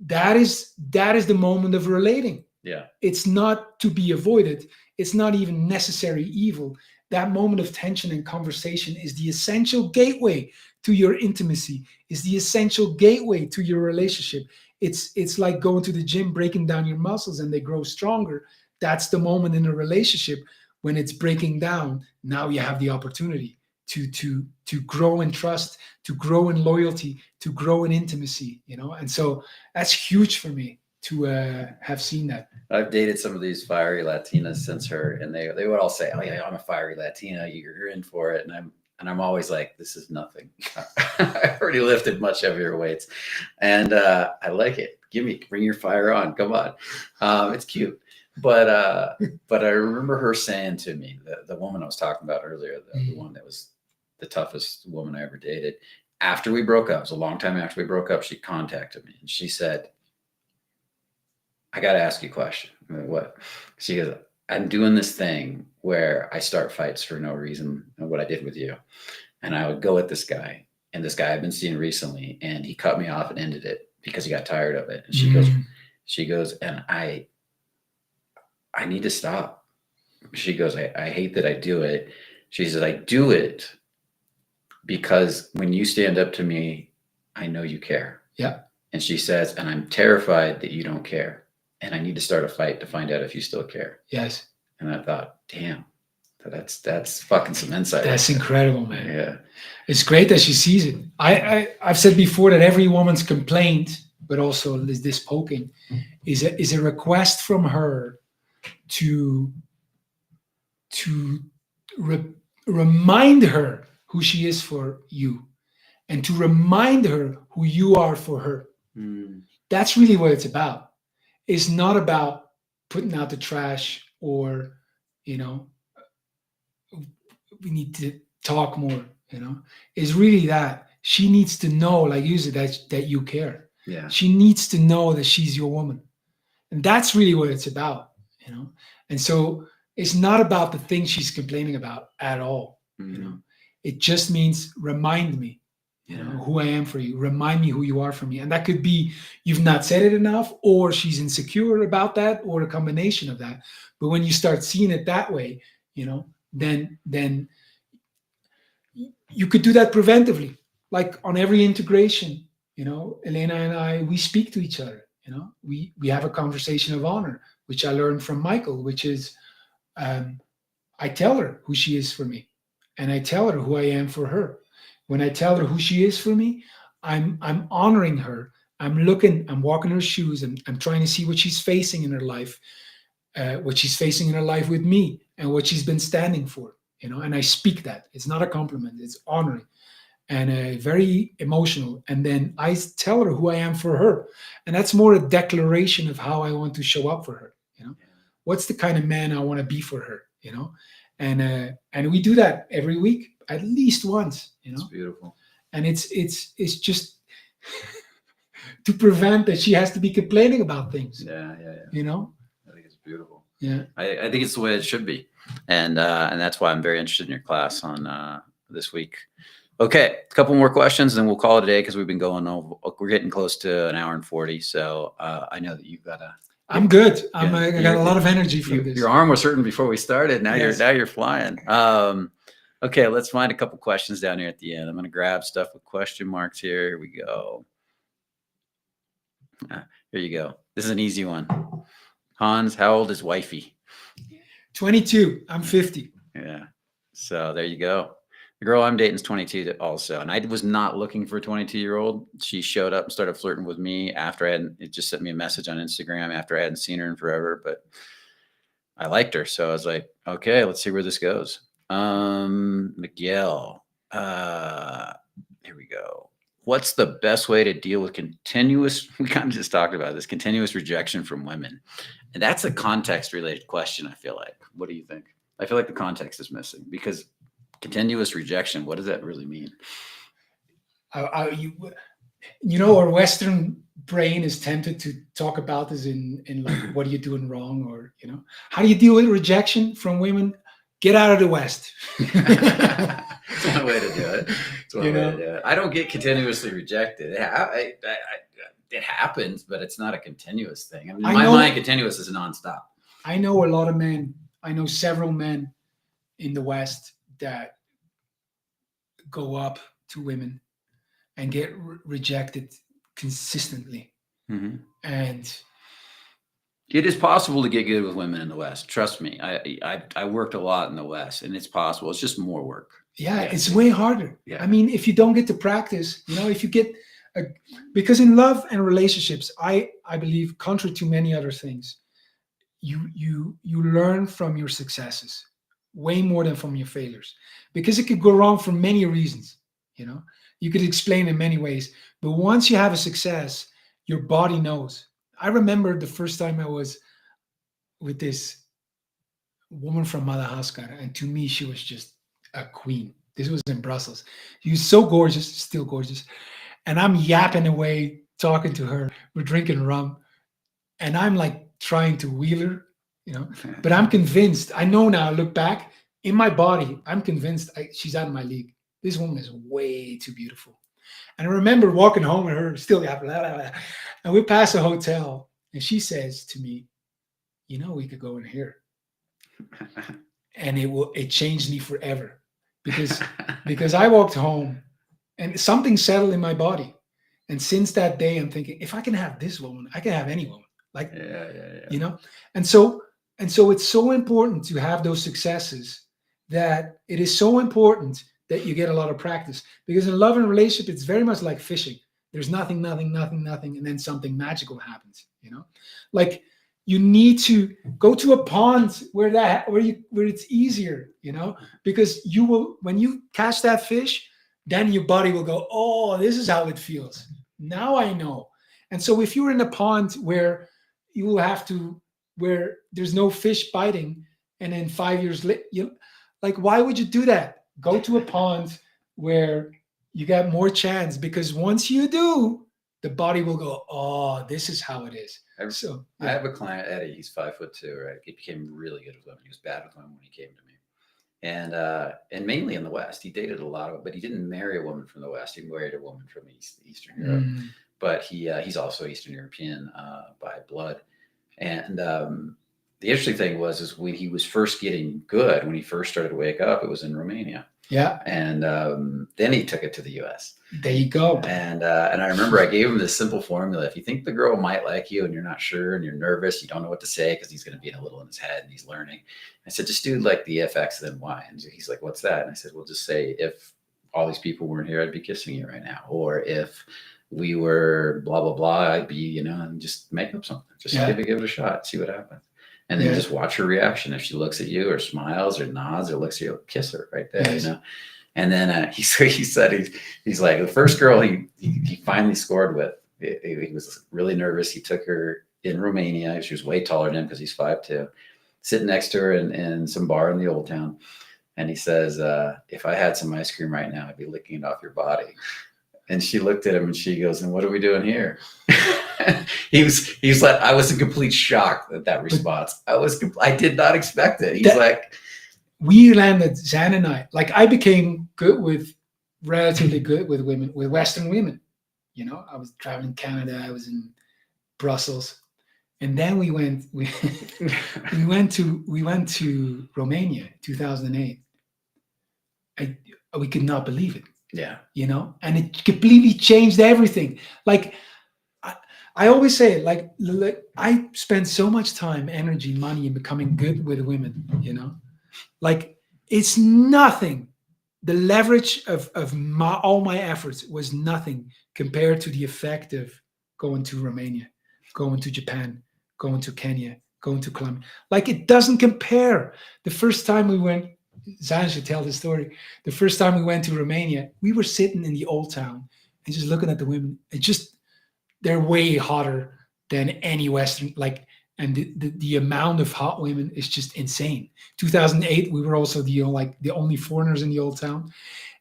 that is the moment of relating. Yeah. It's not to be avoided. It's not even necessary evil. That moment of tension and conversation is the essential gateway to your intimacy, is the essential gateway to your relationship. It's like going to the gym, breaking down your muscles, and they grow stronger. That's the moment in a relationship when it's breaking down. Now you have the opportunity to grow in trust, to grow in loyalty, to grow in intimacy, you know? And so that's huge for me to have seen that. I've dated some of these fiery Latinas since her, and they would all say, oh yeah, I'm a fiery Latina, you're in for it. And I'm always like, this is nothing. I've already lifted much heavier weights, and I like it. Bring your fire on, come on. It's cute. But I remember her saying to me, the woman I was talking about earlier, the one that was the toughest woman I ever dated, after we broke up, it was a long time after we broke up, she contacted me and she said, I got to ask you a question. I'm like, what? She goes, I'm doing this thing where I start fights for no reason, and what I did with you. And I would go at this guy, and this guy I've been seeing recently, and he cut me off and ended it because he got tired of it. And she goes, and I need to stop. She goes, I hate that I do it. She says, I do it because when you stand up to me, I know you care. Yeah. And she says, and I'm terrified that you don't care. And I need to start a fight to find out if you still care. Yes. And I thought, damn, that's fucking some insight. That's incredible, man. Yeah. It's great that she sees it. I've said before that every woman's complaint, but also this poking, is a request from her to remind her who she is for you, and to remind her who you are for her. That's really what it's about. It's not about putting out the trash or, we need to talk more, It's really that she needs to know, like you said, that you care. Yeah. She needs to know that she's your woman. And that's really what it's about, And so it's not about the thing she's complaining about at all. It just means remind me, who I am for you. Remind me who you are for me. And that could be you've not said it enough, or she's insecure about that, or a combination of that. But when you start seeing it that way, then you could do that preventively, like on every integration. Elena and I, we speak to each other. We have a conversation of honor, which I learned from Michael, which is I tell her who she is for me, and I tell her who I am for her. When I tell her who she is for me, I'm honoring her. I'm walking her shoes, and I'm trying to see what she's facing in her life, with me, and what she's been standing for. And I speak that. It's not a compliment, it's honoring, and very emotional. And then I tell her who I am for her. And that's more a declaration of how I want to show up for her. What's the kind of man I want to be for her, and we do that every week, at least once, It's beautiful. And it's just to prevent that she has to be complaining about things. Yeah. I think it's beautiful. Yeah. I think it's the way it should be. And that's why I'm very interested in your class on this week. Okay, a couple more questions, and we'll call it a day because we've been going over. We're getting close to an hour and 40. So I know that you've got to. I'm good. I got a lot of energy for this. Your arm was hurting before we started. Now Yes. you're flying. Okay, let's find a couple questions down here at the end. I'm going to grab stuff with question marks here. Here we go. Here you go. This is an easy one. Hans, how old is wifey? 22. I'm 50. Yeah. So there you go. The girl I'm dating is 22 also. And I was not looking for a 22-year-old. She showed up and started flirting with me after it just sent me a message on Instagram after I hadn't seen her in forever. But I liked her. So I was like, okay, let's see where this goes. Miguel. Here we go. What's the best way to deal with we kind of just talked about this, continuous rejection from women? And that's a context-related question, I feel like. What do you think? I feel like the context is missing, because continuous rejection, what does that really mean? Our Western brain is tempted to talk about this in like, what are you doing wrong? Or, how do you deal with rejection from women? Get out of the West. It's one way to do it. It's one way to do it. I don't get continuously rejected. It happens, but it's not a continuous thing. I mean, in my mind, continuous is nonstop. I know a lot of men. I know several men in the West that go up to women and get rejected consistently. Mm-hmm. And it is possible to get good with women in the West. Trust me. I worked a lot in the West, and it's possible. It's just more work. Yeah, it's way harder. Yeah. I mean, if you don't get to practice, if you get because in love and relationships, I believe, contrary to many other things, you learn from your successes way more than from your failures, because it could go wrong for many reasons. You could explain in many ways, but once you have a success, your body knows. I remember the first time I was with this woman from Madagascar, and to me, she was just a queen. This was in Brussels. She was so gorgeous, still gorgeous. And I'm yapping away, talking to her. We're drinking rum. And I'm like trying to wheel her. you know. But I'm convinced. I know now. I look back in my body. I'm convinced she's out of my league. This woman is way too beautiful. And I remember walking home with her, still got blah, blah, blah. And we pass a hotel, and she says to me, "You know, we could go in here." And it changed me forever, because I walked home and something settled in my body. And since that day, I'm thinking, if I can have this woman, I can have any woman. Like, you know. And so it's so important to have those successes, that it is so important that you get a lot of practice, because in love and relationship, it's very much like fishing. There's nothing, nothing, nothing, nothing, and then something magical happens. You know, like, you need to go to a pond where it's easier. You know, because you will, when you catch that fish, then your body will go, oh, this is how it feels. Now I know. And so if you're in a pond where you will have to, where there's no fish biting, and then 5 years later, like, why would you do that? Go to a pond where you got more chance, because once you do, the body will go, oh, this is how it is. I have a client, Eddie. He's 5'2", right? He became really good with women. He was bad with women when he came to me. And mainly in the West, he dated a lot of, but he didn't marry a woman from the West. He married a woman from Eastern Europe. But he's also Eastern European by blood. And the interesting thing is when he was first getting good, when he first started to wake up, it was in Romania. Yeah. And then he took it to the U.S. There you go. And I remember I gave him this simple formula. If you think the girl might like you and you're not sure and you're nervous, you don't know what to say because he's going to be a little in his head and he's learning. I said, just do like the if X then Y. And he's like, what's that? And I said, well, just say, if all these people weren't here, I'd be kissing you right now. Or if we were blah, blah, blah, I'd be, and just make up something. Just give it a shot, see what happens. And then just watch her reaction. If she looks at you or smiles or nods or looks at you, kiss her right there, And then he said he's like, the first girl he finally scored with, he was really nervous. He took her in Romania. She was way taller than him because he's 5'2", sitting next to her in some bar in the old town. And he says, if I had some ice cream right now, I'd be licking it off your body. And she looked at him and she goes, and what are we doing here? He was like, I was in complete shock at that response. I did not expect it. He's like, we landed, Zan and I became relatively good with women, with Western women. I was traveling Canada. I was in Brussels. And then we went to Romania in 2008. We could not believe it. Yeah. And it completely changed everything. Like, I always say it, like I spend so much time, energy, money in becoming good with women, like it's nothing. The leverage of all my efforts was nothing compared to the effect of going to Romania, going to Japan, going to Kenya, going to Colombia. Like, it doesn't compare. The first time we went, Zan should tell this story. The first time we went to Romania, we were sitting in the old town and just looking at the women. They're way hotter than any Western, and the amount of hot women is just insane. 2008, we were also the only foreigners in the old town,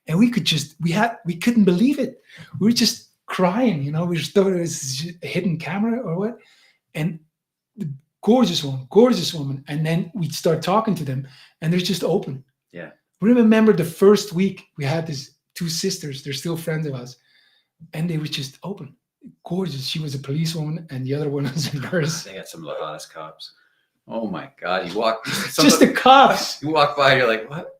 and we couldn't believe it. We were just crying, we just thought it was a hidden camera or what, and the gorgeous woman, and then we'd start talking to them, and they're just open. Yeah. We remember the first week we had these two sisters. They're still friends of us, and they were just open. Gorgeous. She was a policewoman and the other one was a nurse. They had some of the hottest cops. Oh my God. You walk just the cops. You walk by, you're like, what?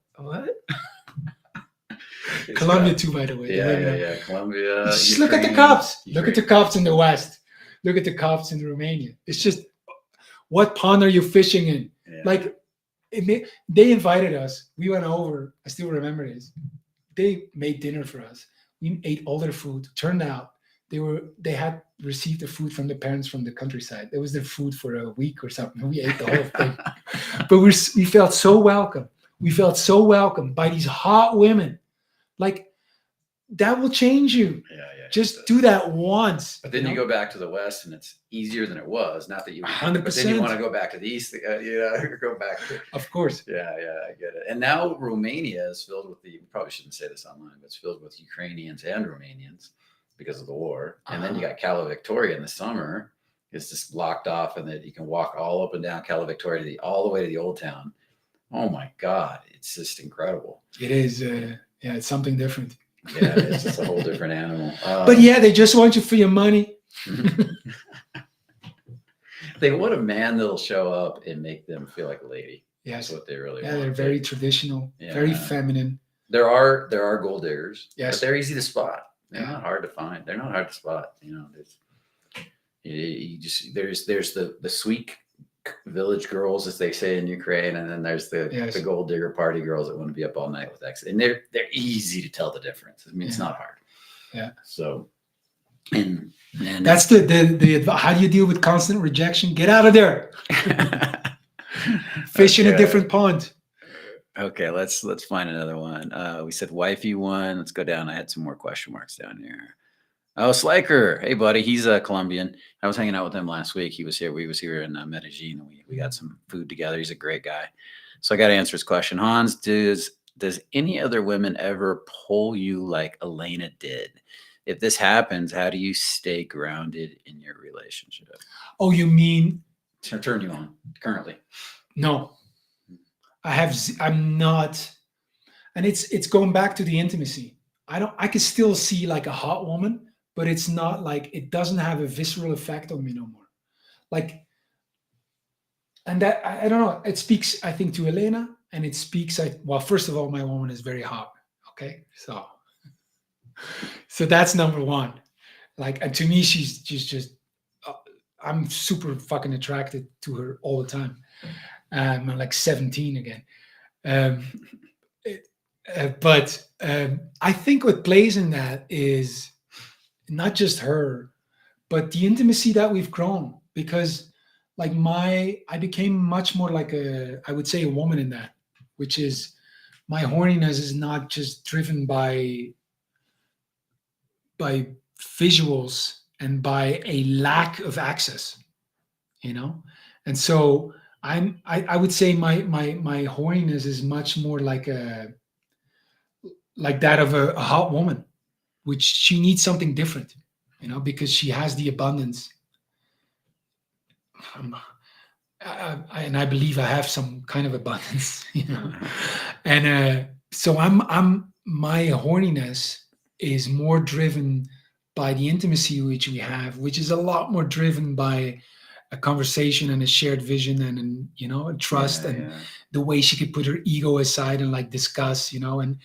Colombia too, by the way. Yeah. Colombia. Just look at the cops. Look at the cops in the West. Look at the cops in Romania. It's just, what pond are you fishing in? Yeah. They invited us. We went over. I still remember this. They made dinner for us. We ate all their food. Turned out they had received the food from the parents from the countryside. That was their food for a week or something. We ate the whole thing. But we felt so welcome. We felt so welcome by these hot women. Like, that will change you. Yeah. Just do that once. But then you go back to the West and it's easier than it was. Not that you 100%. But then you want to go back to the East, go back to. Of course. Yeah, I get it. And now Romania is filled with we probably shouldn't say this online, but it's filled with Ukrainians and Romanians because of the war. And then you got Cala Victoria in the summer It's just blocked off, and that you can walk all up and down Cala Victoria all the way to the old town. Oh my God, it's just incredible. It is, it's something different. Yeah, it's just a whole different animal. But yeah, they just want you for your money. They want a man that'll show up and make them feel like a lady. Yes, That's what they really yeah, want. they're very traditional, very feminine. There are gold diggers. Yes, but they're easy to spot. They're not hard to find. They're not hard to spot. There's the sweet village girls, as they say in Ukraine, and then there's the gold digger party girls that want to be up all night with X, and they're easy to tell the difference. I mean, it's not hard. Yeah. So, and that's the how do you deal with constant rejection? Get out of there. Fish in a different pond. Okay, let's find another one. We said wifey one. Let's go down. I had some more question marks down here. Oh, Sliker. Hey, buddy. He's a Colombian. I was hanging out with him last week. He was here. We was here in Medellin, and we got some food together. He's a great guy. So I got to answer his question. Hans, does any other women ever pull you like Elena did? If this happens, how do you stay grounded in your relationship? Oh, you mean turn you on currently? No, I'm not, and it's going back to the intimacy. I can still see like a hot woman, but it's not like, it doesn't have a visceral effect on me no more. Like, and that, I don't know, it speaks, I think, to Elena, and it speaks, well, first of all, my woman is very hot. Okay. So that's number one. Like, and to me, she's just, I'm super fucking attracted to her all the time. I'm like 17 again. But I think what plays in that is not just her, but the intimacy that we've grown, because like I became much more like I would say a woman in that, which is my horniness is not just driven by visuals and by a lack of access, and so I would say my horniness is much more like that of a hot woman, which she needs something different, because she has the abundance. And I believe I have some kind of abundance, and so my horniness is more driven by the intimacy which we have, which is a lot more driven by a conversation and a shared vision and a trust and the way she could put her ego aside and like discuss, and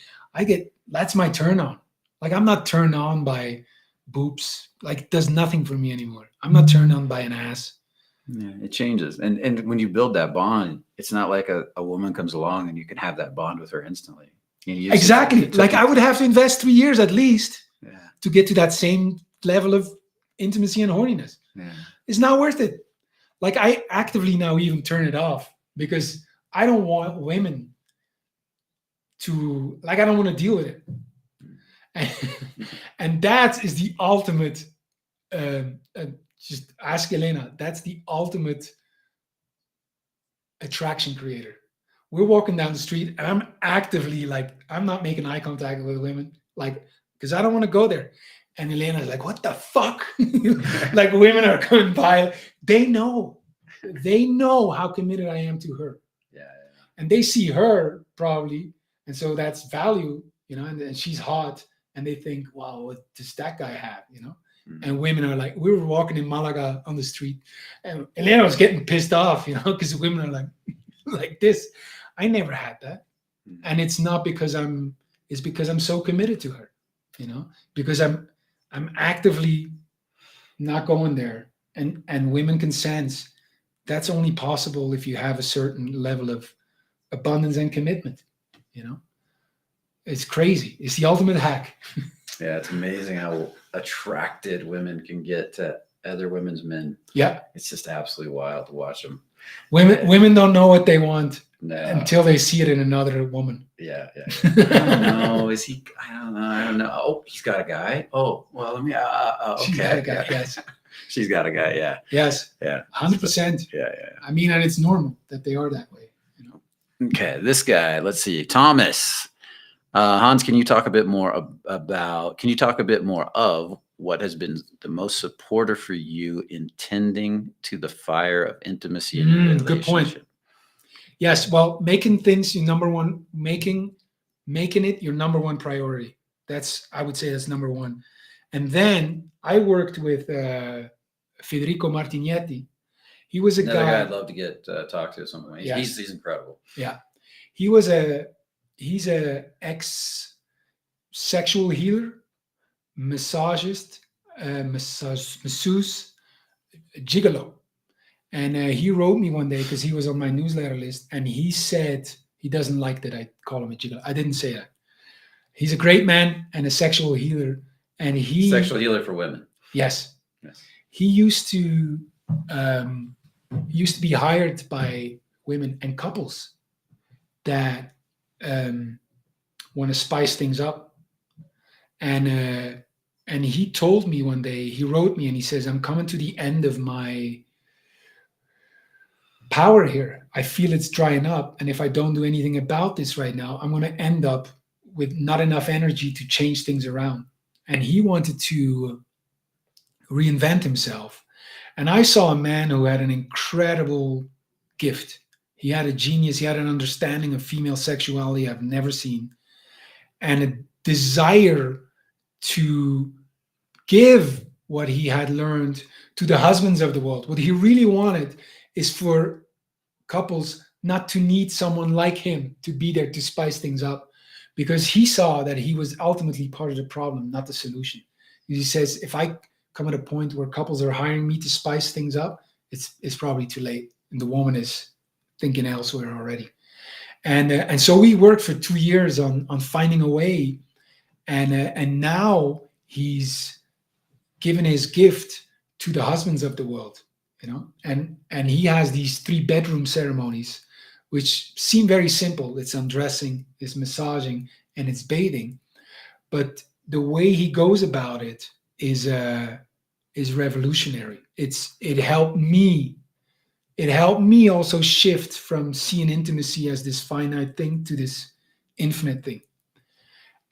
that's my turn on. Like, I'm not turned on by boobs. Like, it does nothing for me anymore. I'm not turned on by an ass. Yeah, it changes. And when you build that bond, it's not like a woman comes along and you can have that bond with her instantly. Exactly. Like, I would have to invest 3 years at least to get to that same level of intimacy and horniness. Yeah. It's not worth it. Like, I actively now even turn it off because I don't want women to, like, I don't want to deal with it. And that is the ultimate, just ask Elena, that's the ultimate attraction creator. We're walking down the street and I'm actively like, I'm not making eye contact with women, like, because I don't want to go there. And Elena's like, what the fuck? Like, women are coming by. They know how committed I am to her. Yeah. And they see her probably. And so that's value, and she's hot. And they think, wow, what does that guy have, Mm-hmm. And women are like, we were walking in Malaga on the street and Elena was getting pissed off, because women are like this. I never had that. Mm-hmm. And it's not because it's because I'm so committed to her, because I'm actively not going there. And women can sense that's only possible if you have a certain level of abundance and commitment, It's crazy. It's the ultimate hack. Yeah, it's amazing how attracted women can get to other women's men. Yeah. It's just absolutely wild to watch them. Women don't know what they want until they see it in another woman. Yeah. I don't know. I don't know. Oh, he's got a guy. Oh, well, let me, okay. She's got a guy, yes. She's got a guy, yeah. Yes. Yeah. 100%. Yeah. I mean, and it's normal that they are that way, Okay, this guy, let's see. Thomas. Hans, can you talk a bit more of what has been the most supportive for you in tending to the fire of intimacy in your Good point. relationship? Yes, well, making things your number one, making it your number one priority. I would say that's number one. And then I worked with Federico Martignetti. He was a Another guy guy. I'd love to get talk to at some point. Yes. He's incredible. Yeah, he's a ex sexual healer, massagist, masseuse, gigolo. And he wrote me one day because he was on my newsletter list, and he said he doesn't like that I call him a gigolo. I didn't say that. He's a great man and a sexual healer, and Sexual healer for women. Yes. Yes. He used to be hired by women and couples that want to spice things up, and he told me one day, he wrote me and he says, I'm coming to the end of my power here. I feel it's drying up, and if I don't do anything about this right now, I'm going to end up with not enough energy to change things around. And he wanted to reinvent himself. And I saw a man who had an incredible gift. He had a genius. He had an understanding of female sexuality I've never seen, and a desire to give what he had learned to the husbands of the world. What he really wanted is for couples not to need someone like him to be there to spice things up, because he saw that he was ultimately part of the problem, not the solution. He says, if I come at a point where couples are hiring me to spice things up, it's probably too late, and the woman is thinking elsewhere already. And so we worked for 2 years on finding a way, and now he's given his gift to the husbands of the world, and he has these 3-bedroom ceremonies, which seem very simple. It's undressing, it's massaging, and it's bathing, but the way he goes about it is revolutionary. It helped me also shift from seeing intimacy as this finite thing to this infinite thing.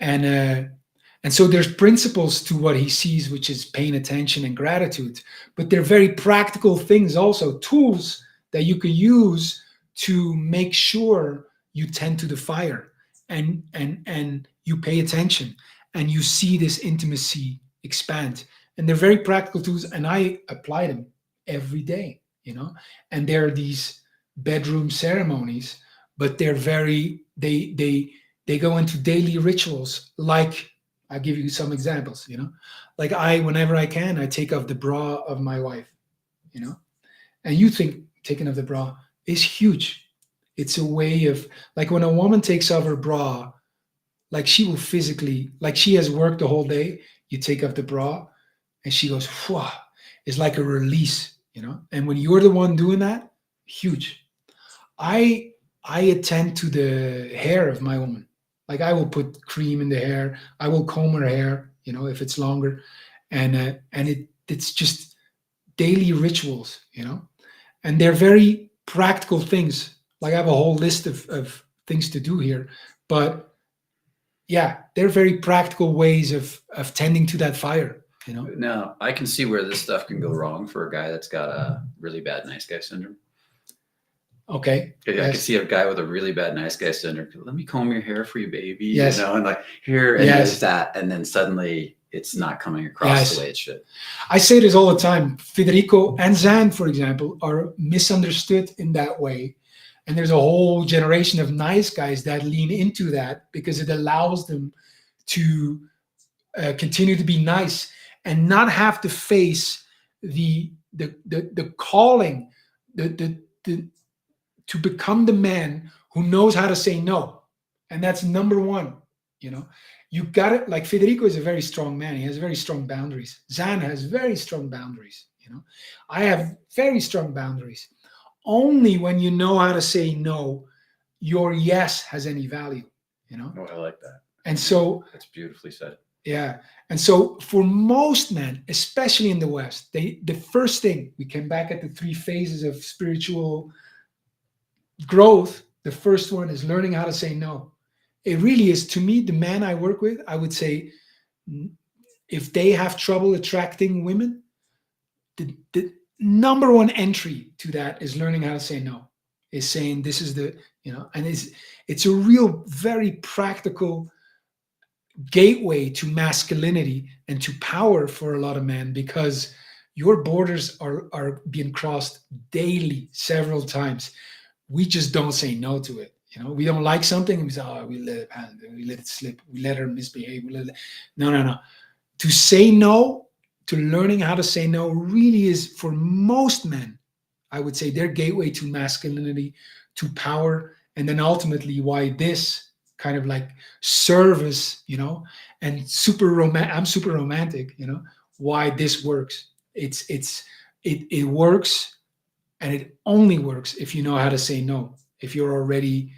And so there's principles to what he sees, which is paying attention and gratitude, but they're very practical things also, tools that you can use to make sure you tend to the fire, and you pay attention, and you see this intimacy expand. And they're very practical tools, and I apply them every day, and there are these bedroom ceremonies, but they're they go into daily rituals. Like, I'll give you some examples, like whenever I can, I take off the bra of my wife, and you think taking off the bra is huge. It's a way of, like, when a woman takes off her bra, like, she will physically, like, she has worked the whole day, you take off the bra and she goes, whew, it's like a release, and when you're the one doing that, huge. I attend to the hair of my woman. Like, I will put cream in the hair, I will comb her hair, if it's longer, and it's just daily rituals, and they're very practical things. Like, I have a whole list of things to do here, but yeah, they're very practical ways of tending to that fire, Now, I can see where this stuff can go wrong for a guy that's got a really bad nice guy syndrome. Okay. I Yes. can see a guy with a really bad nice guy syndrome. Let me comb your hair for you, baby. Yes. And like, here, and Yes. there's that, and then suddenly it's not coming across Yes. the way it should. I say this all the time. Federico and Zan, for example, are misunderstood in that way. And there's a whole generation of nice guys that lean into that because it allows them to continue to be nice and not have to face the calling, to become the man who knows how to say no. And that's number one. You got it. Like, Federico is a very strong man. He has very strong boundaries. Zan has very strong boundaries. I have very strong boundaries. Only when you know how to say no, your yes has any value. Oh, I like that. And so that's beautifully said. Yeah. And so for most men, especially in the West, the first thing, we came back at the 3 phases of spiritual growth. The first one is learning how to say no. It really is, to me, the man I work with, I would say if they have trouble attracting women, the number one entry to that is learning how to say no. Is saying this is the, and it's a real very practical gateway to masculinity and to power for a lot of men, because your borders are being crossed daily, several times. We just don't say no to it. We don't like something and we say, oh, we let it pass, we let it slip, we let her misbehave. No. To say no, to learning how to say no, really is, for most men, I would say, their gateway to masculinity, to power, and then ultimately why this kind of like service, and I'm super romantic, why this works. It works, and it only works if you know how to say no. If you're already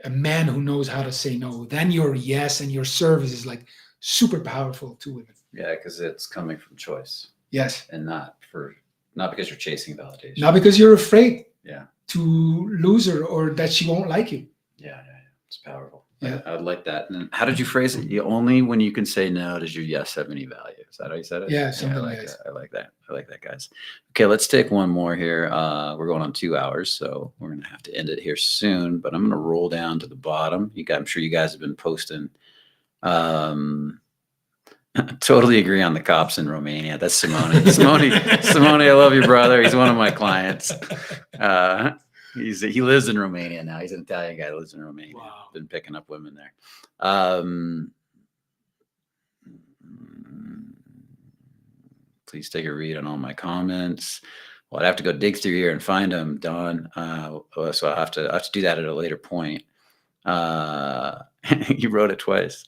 a man who knows how to say no, then your yes and your service is like super powerful to women. Yeah, because it's coming from choice. Yes. And not because you're chasing validation. Not because you're afraid Yeah. to lose her or that she won't like you. Yeah. It's powerful. Yeah. I would like that. And then how did you phrase it? Only when you can say no does your yes have any value. Is that how you said it? Yeah, something I like like that. I like that, guys. Okay, let's take one more here. We're going on 2 hours, so we're going to have to end it here soon. But I'm going to roll down to the bottom. I'm sure you guys have been posting. Totally agree on the cops in Romania. That's Simone. Simone, I love you, brother. He's one of my clients. He lives in Romania now. He's an Italian guy that lives in Romania. Wow. Been picking up women there. Please take a read on all my comments. Well, I'd have to go dig through here and find them, Don. So I'll have to do that at a later point. You wrote it twice.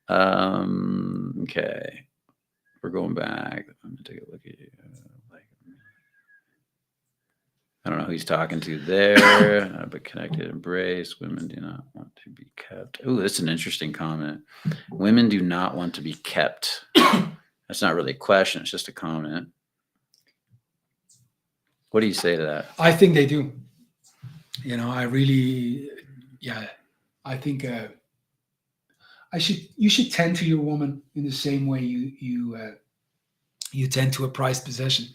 Okay. We're going back. I'm gonna take a look at you. I don't know who he's talking to there, but connected embrace. Women do not want to be kept. Oh, that's an interesting comment. Women do not want to be kept. That's not really a question. It's just a comment. What do you say to that? I think they do. I really, I think you should tend to your woman in the same way you tend to a prized possession,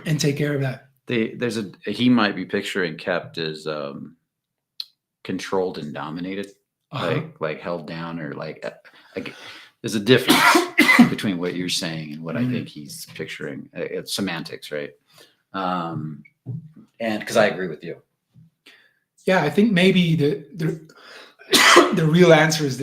and take care of that. He might be picturing kept as controlled and dominated, like held down, or like there's a difference between what you're saying and what I think he's picturing. It's semantics, right? And because I agree with you. Yeah, I think maybe the real answer is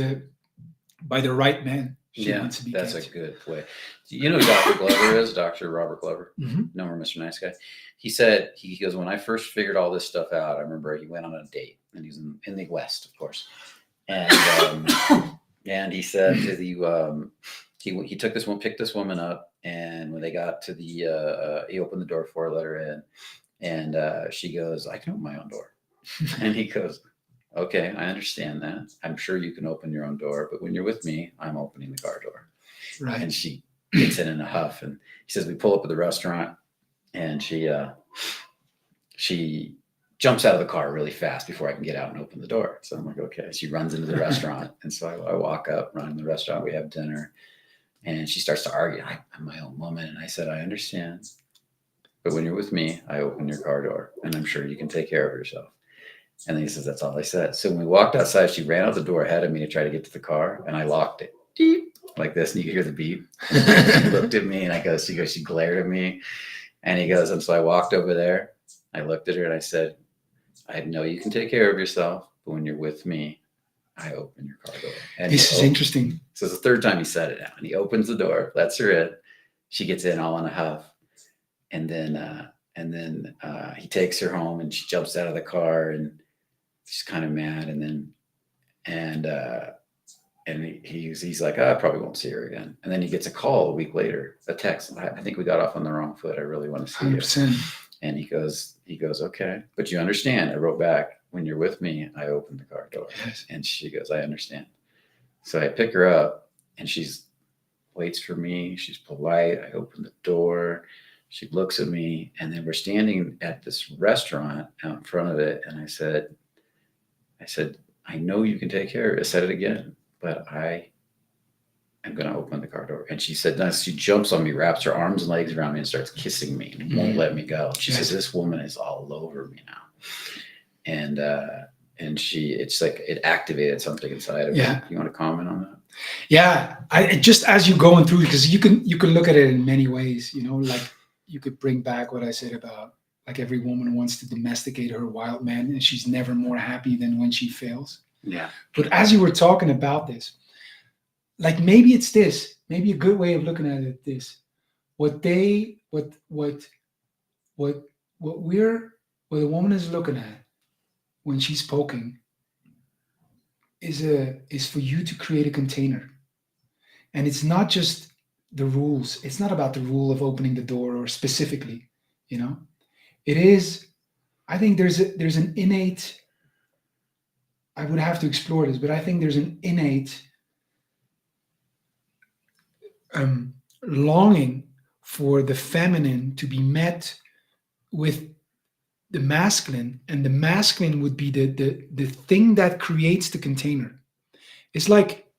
by the right man. That's a good way. You know who Dr. Glover is? Dr. Robert Glover. Mm-hmm. No more Mr. Nice Guy. He said, he goes, when I first figured all this stuff out, I remember he went on a date, and he's in the West, of course. And and he said to the he took this one, picked this woman up, and when they got to the he opened the door for her, let her in, and she goes, I can open my own door. And he goes, okay, I understand that. I'm sure you can open your own door, but when you're with me, I'm opening the car door. Right. And she gets in a huff, and he says, we pull up at the restaurant, and she jumps out of the car really fast before I can get out and open the door. So I'm like, okay. She runs into the restaurant. And so I walk up, run in the restaurant, we have dinner, and she starts to argue. I'm my own woman. And I said, I understand, but when you're with me, I open your car door, and I'm sure you can take care of yourself. And then he says, that's all I said. So when we walked outside, she ran out the door ahead of me to try to get to the car, and I locked it. Beep, like this, and you could hear the beep. She looked at me, and she glared at me, and he goes, and so I walked over there. I looked at her, and I said, I know you can take care of yourself, but when you're with me, I open your car door. And this is interesting. So it's the third time he said it now, and he opens the door, lets her in. She gets in all in a huff, and then he takes her home, and she jumps out of the car, and she's kind of mad, and he's like, I probably won't see her again. And then he gets a call a week later, a text. I think we got off on the wrong foot. I really want to see 100%. you. And he goes, okay, but you understand. I wrote back, when you're with me, I open the car door. Yes. And she goes, I understand. So I pick her up, and she's waits for me. She's polite. I open the door. She looks at me, and then we're standing at this restaurant out in front of it. And I said, I know you can take care of it. I said it again, but I I'm going to open the car door. And she said, no, she jumps on me, wraps her arms and legs around me and starts kissing me and won't let me go. She says, this woman is all over me now. And it's like it activated something inside of me. You want to comment on that? Yeah. Just as you're going through, because you can look at it in many ways, like you could bring back what I said about like every woman wants to domesticate her wild man and she's never more happy than when she fails. Yeah. But as you were talking about this, like maybe it's this, maybe a good way of looking at it, this, what the woman is looking at when she's poking is for you to create a container. And it's not just the rules. It's not about the rule of opening the door or specifically, it is, I think there's an innate, I would have to explore this, but I think there's an innate longing for the feminine to be met with the masculine, and the masculine would be the thing that creates the container. It's like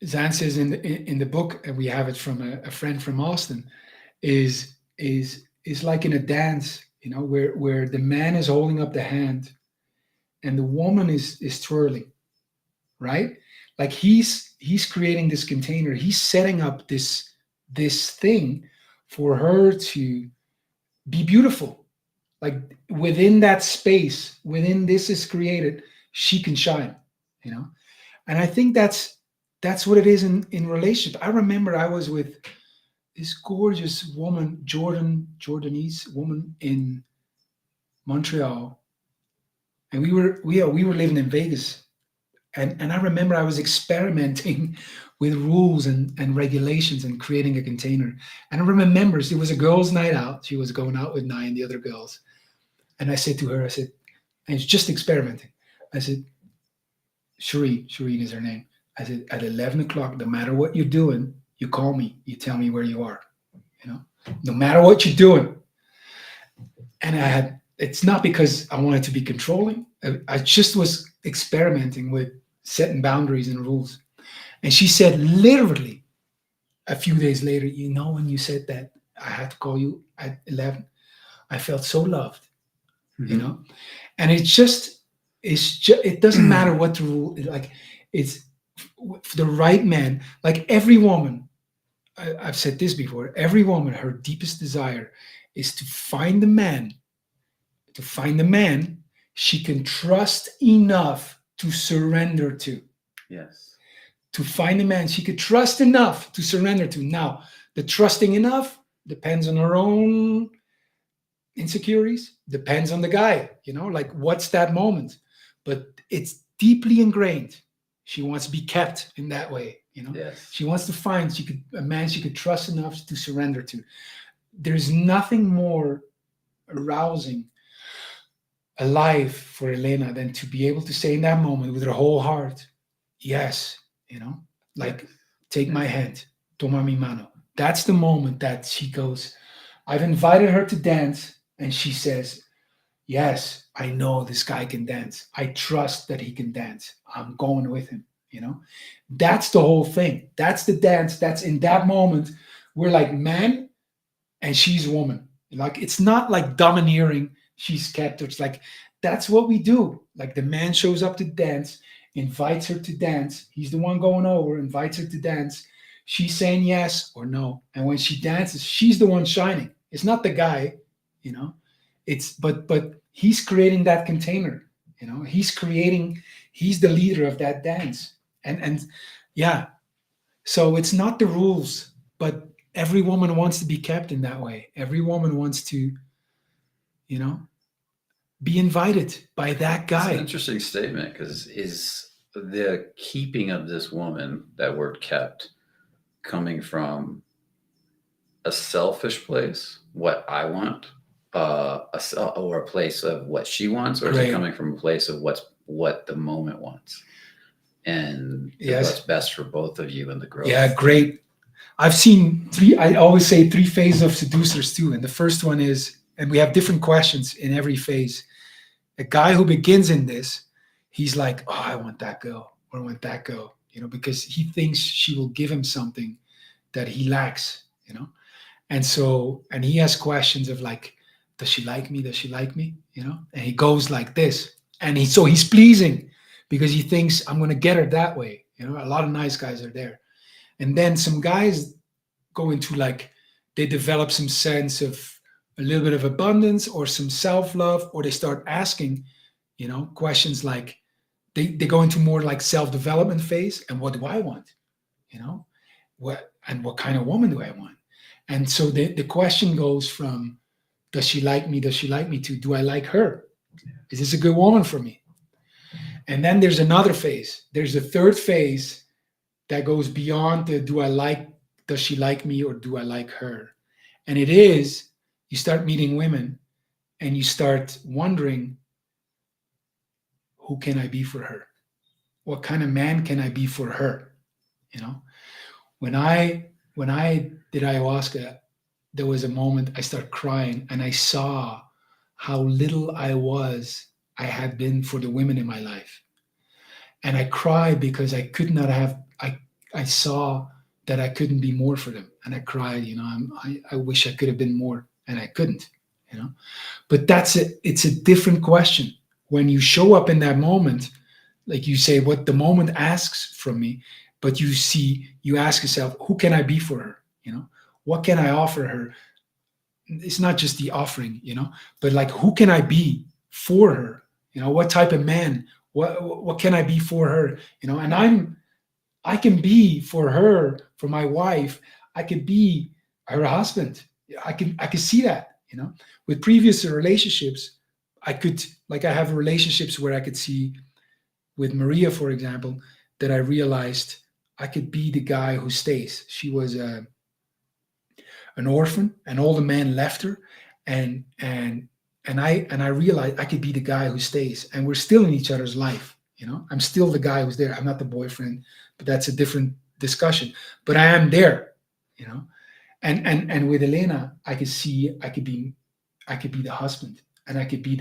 Zan says in the book, and we have it from a friend from Austin, is like in a dance, where the man is holding up the hand and the woman is twirling, right? Like he's creating this container. He's setting up this thing for her to be beautiful. Like within that space, within this is created, she can shine, And I think that's what it is in relationship. I remember I was with this gorgeous woman, Jordanese woman in Montreal, and we were living in Vegas, and I remember I was experimenting with rules and regulations and creating a container. And I remember it was a girls' night out. She was going out with 9 the other girls, and I said to her, and it's just experimenting. I said, Shireen is her name. I said, at 11 o'clock, no matter what you're doing, you call me, you tell me where you are, no matter what you're doing. And it's not because I wanted to be controlling. I just was experimenting with setting boundaries and rules. And she said, literally a few days later, when you said that I had to call you at 11, I felt so loved, and it doesn't matter what the rule is. Like it's the right man. Like every woman, I've said this before, every woman, her deepest desire is to find the man she can trust enough to surrender to. Yes. To find a man she could trust enough to surrender to. Now, the trusting enough depends on her own insecurities, depends on the guy, like what's that moment. But it's deeply ingrained. She wants to be kept in that way, Yes. She wants to find a man she could trust enough to surrender to. There's nothing more arousing alive for Elena than to be able to say in that moment with her whole heart, yes, take my hand, toma mi mano. That's the moment that she goes, I've invited her to dance, and she says, yes, I know this guy can dance. I trust that he can dance. I'm going with him, That's the whole thing. That's the dance. That's in that moment, we're like man and she's woman. Like, it's not like domineering, she's kept. It's like, that's what we do. Like the man shows up to dance, invites her to dance. He's the one going over, invites her to dance. She's saying yes or no. And when she dances, she's the one shining. It's not the guy, but he's creating that container, he's the leader of that dance. And yeah. So it's not the rules, but every woman wants to be kept in that way. Every woman wants to, be invited by that guy. That's an interesting statement, because is the keeping of this woman, that word kept, coming from a selfish place, what I want, or a place of what she wants, or is it coming from a place of what the moment wants, and what's best for both of you and the growth? Yeah, great. I've seen I always say 3 phases of seducers too, and the first one is, and we have different questions in every phase. A guy who begins in this, he's like, oh, I want that girl, or I want that girl. because he thinks she will give him something that he lacks, and he has questions of like, does she like me? Does she like me? And he goes like this, and he's pleasing because he thinks I'm going to get her that way. A lot of nice guys are there. And then some guys go into like, they develop some sense of a little bit of abundance or some self-love, or they start asking, questions like, they go into more like self-development phase. And what do I want? What kind of woman do I want? And so the question goes from, does she like me? Does she like me? To, do I like her? Is this a good woman for me? And then there's another phase. There's a third phase that goes beyond the, does she like me, or do I like her? And it is, you start meeting women and you start wondering, who can I be for her? What kind of man can I be for her? When I did ayahuasca, there was a moment I started crying, and I saw how little I had been for the women in my life. And I cried because I could not have, I saw that I couldn't be more for them. And I cried, I wish I could have been more, and I couldn't, But it's a different question. When you show up in that moment, like you say, what the moment asks from me, but you ask yourself, who can I be for her? What can I offer her? It's not just the offering, but like, who can I be for her? What type of man? What can I be for her? And I can be for her, for my wife. I could be her husband. I could see that. With previous relationships, I have relationships where I could see, with Maria, for example, that I realized I could be the guy who stays. She was an orphan, and all the men left her, and I realized I could be the guy who stays, and we're still in each other's life. I'm still the guy who's there. I'm not the boyfriend, but that's a different discussion. But I am there, And with Elena, I could see I could be the husband, and I could be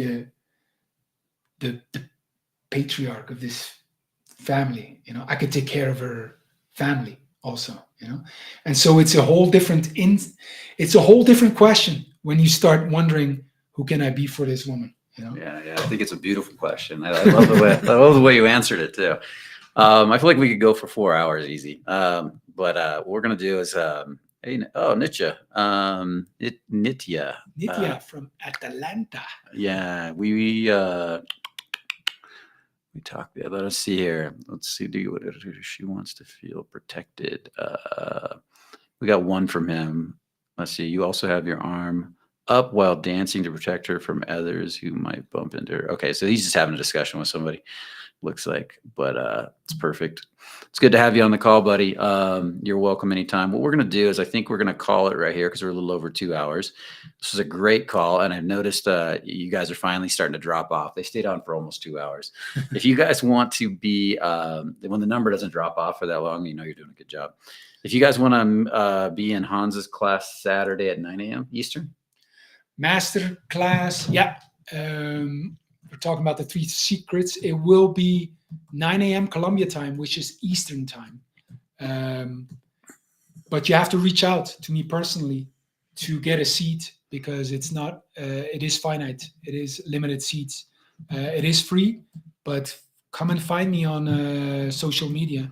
the patriarch of this family. I could take care of her family also. And so it's a whole different question when you start wondering, who can I be for this woman? Yeah, I think it's a beautiful question. I love the way you answered it too. I feel like we could go for 4 hours easy. But what we're gonna do is, Nitya, Nitya from Atlanta. Yeah, we talked. Let us see here. Let's see. She wants to feel protected. We got one from him. Let's see. You also have your arm up while dancing to protect her from others who might bump into her. Okay, so he's just having a discussion with somebody, looks like, but it's perfect. It's good to have you on the call, buddy. You're welcome anytime. What we're going to do is, I think we're going to call it right here because we're a little over 2 hours. This was a great call, and I've noticed you guys are finally starting to drop off. They stayed on for almost 2 hours. If you guys want to be, when the number doesn't drop off for that long, you're doing a good job. If you guys want to be in Hans's class Saturday at 9 a.m. Eastern. Master class, yeah. We're talking about the 3 secrets. It will be 9 a.m. Colombia time, which is Eastern time. But you have to reach out to me personally to get a seat, because it's not. It is finite. It is limited seats. It is free, but come and find me on social media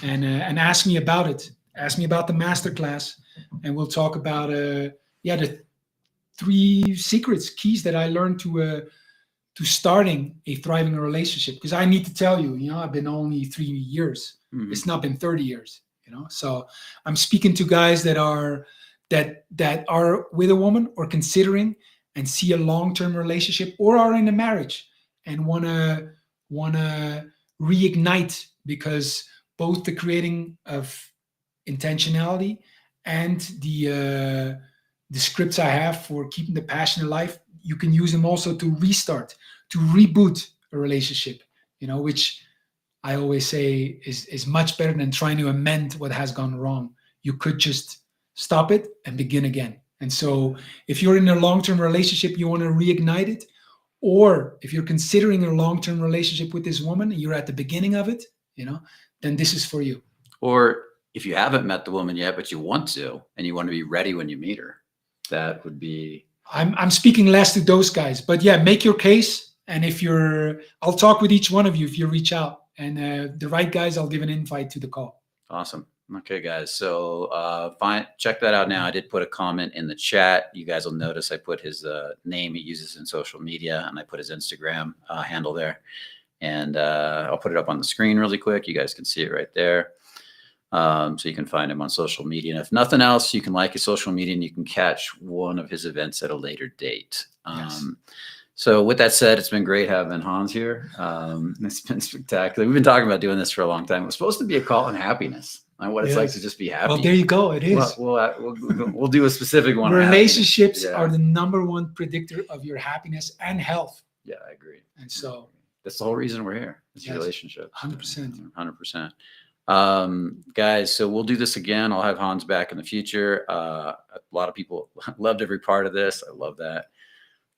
and ask me about it. Ask me about the master class, and we'll talk about the 3 secrets, keys that I learned to starting a thriving relationship. Because I need to tell you, I've been only 3 years. Mm-hmm. It's not been 30 years. So I'm speaking to guys that are with a woman or considering and see a long-term relationship, or are in a marriage and wanna reignite, because both the creating of intentionality and the scripts I have for keeping the passion alive, you can use them also to restart, to reboot a relationship, which I always say is much better than trying to amend what has gone wrong. You could just stop it and begin again. And so if you're in a long-term relationship, you want to reignite it, or if you're considering a long-term relationship with this woman and you're at the beginning of it, then this is for you. Or if you haven't met the woman yet, but you want to, and you want to be ready when you meet her, that would be. I'm speaking less to those guys, but yeah, make your case. And if I'll talk with each one of you if you reach out, and the right guys, I'll give an invite to the call. Awesome. Okay, guys. So check that out now. I did put a comment in the chat. You guys will notice I put his name he uses in social media, and I put his Instagram handle there. And I'll put it up on the screen really quick. You guys can see it right there. So you can find him on social media. And if nothing else, you can like his social media and you can catch one of his events at a later date. Yes. So with that said, it's been great having Hans here. It's been spectacular. We've been talking about doing this for a long time. It was supposed to be a call on happiness, on what it's like to just be happy. Well, there you go. It is. We'll do a specific one. Relationships are the #1 predictor of your happiness and health. Yeah, I agree. And so that's the whole reason we're here. It's relationships. 100%. 100%. Guys, so we'll do this again. I'll have Hans back in the future. A lot of people loved every part of this. I love that.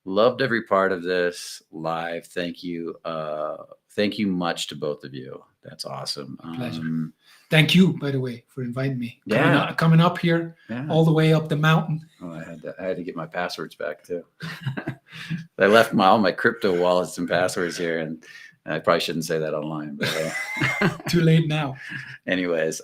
Loved every part of this live. Thank you. Thank you much to both of you. That's awesome. Pleasure. Thank you, by the way, for inviting me. Coming up here, all the way up the mountain. Oh, I had to get my passwords back too. I left all my crypto wallets and passwords here, and I probably shouldn't say that online. But too late now. Anyways,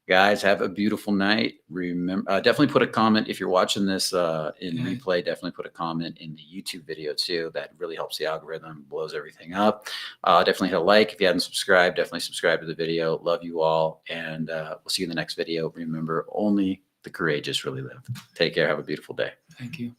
guys, have a beautiful night. Remember, definitely put a comment if you're watching this in replay. Definitely put a comment in the YouTube video too. That really helps the algorithm, blows everything up. Definitely hit a like if you haven't subscribed. Definitely subscribe to the video. Love you all, and we'll see you in the next video. Remember, only the courageous really live. Take care. Have a beautiful day. Thank you.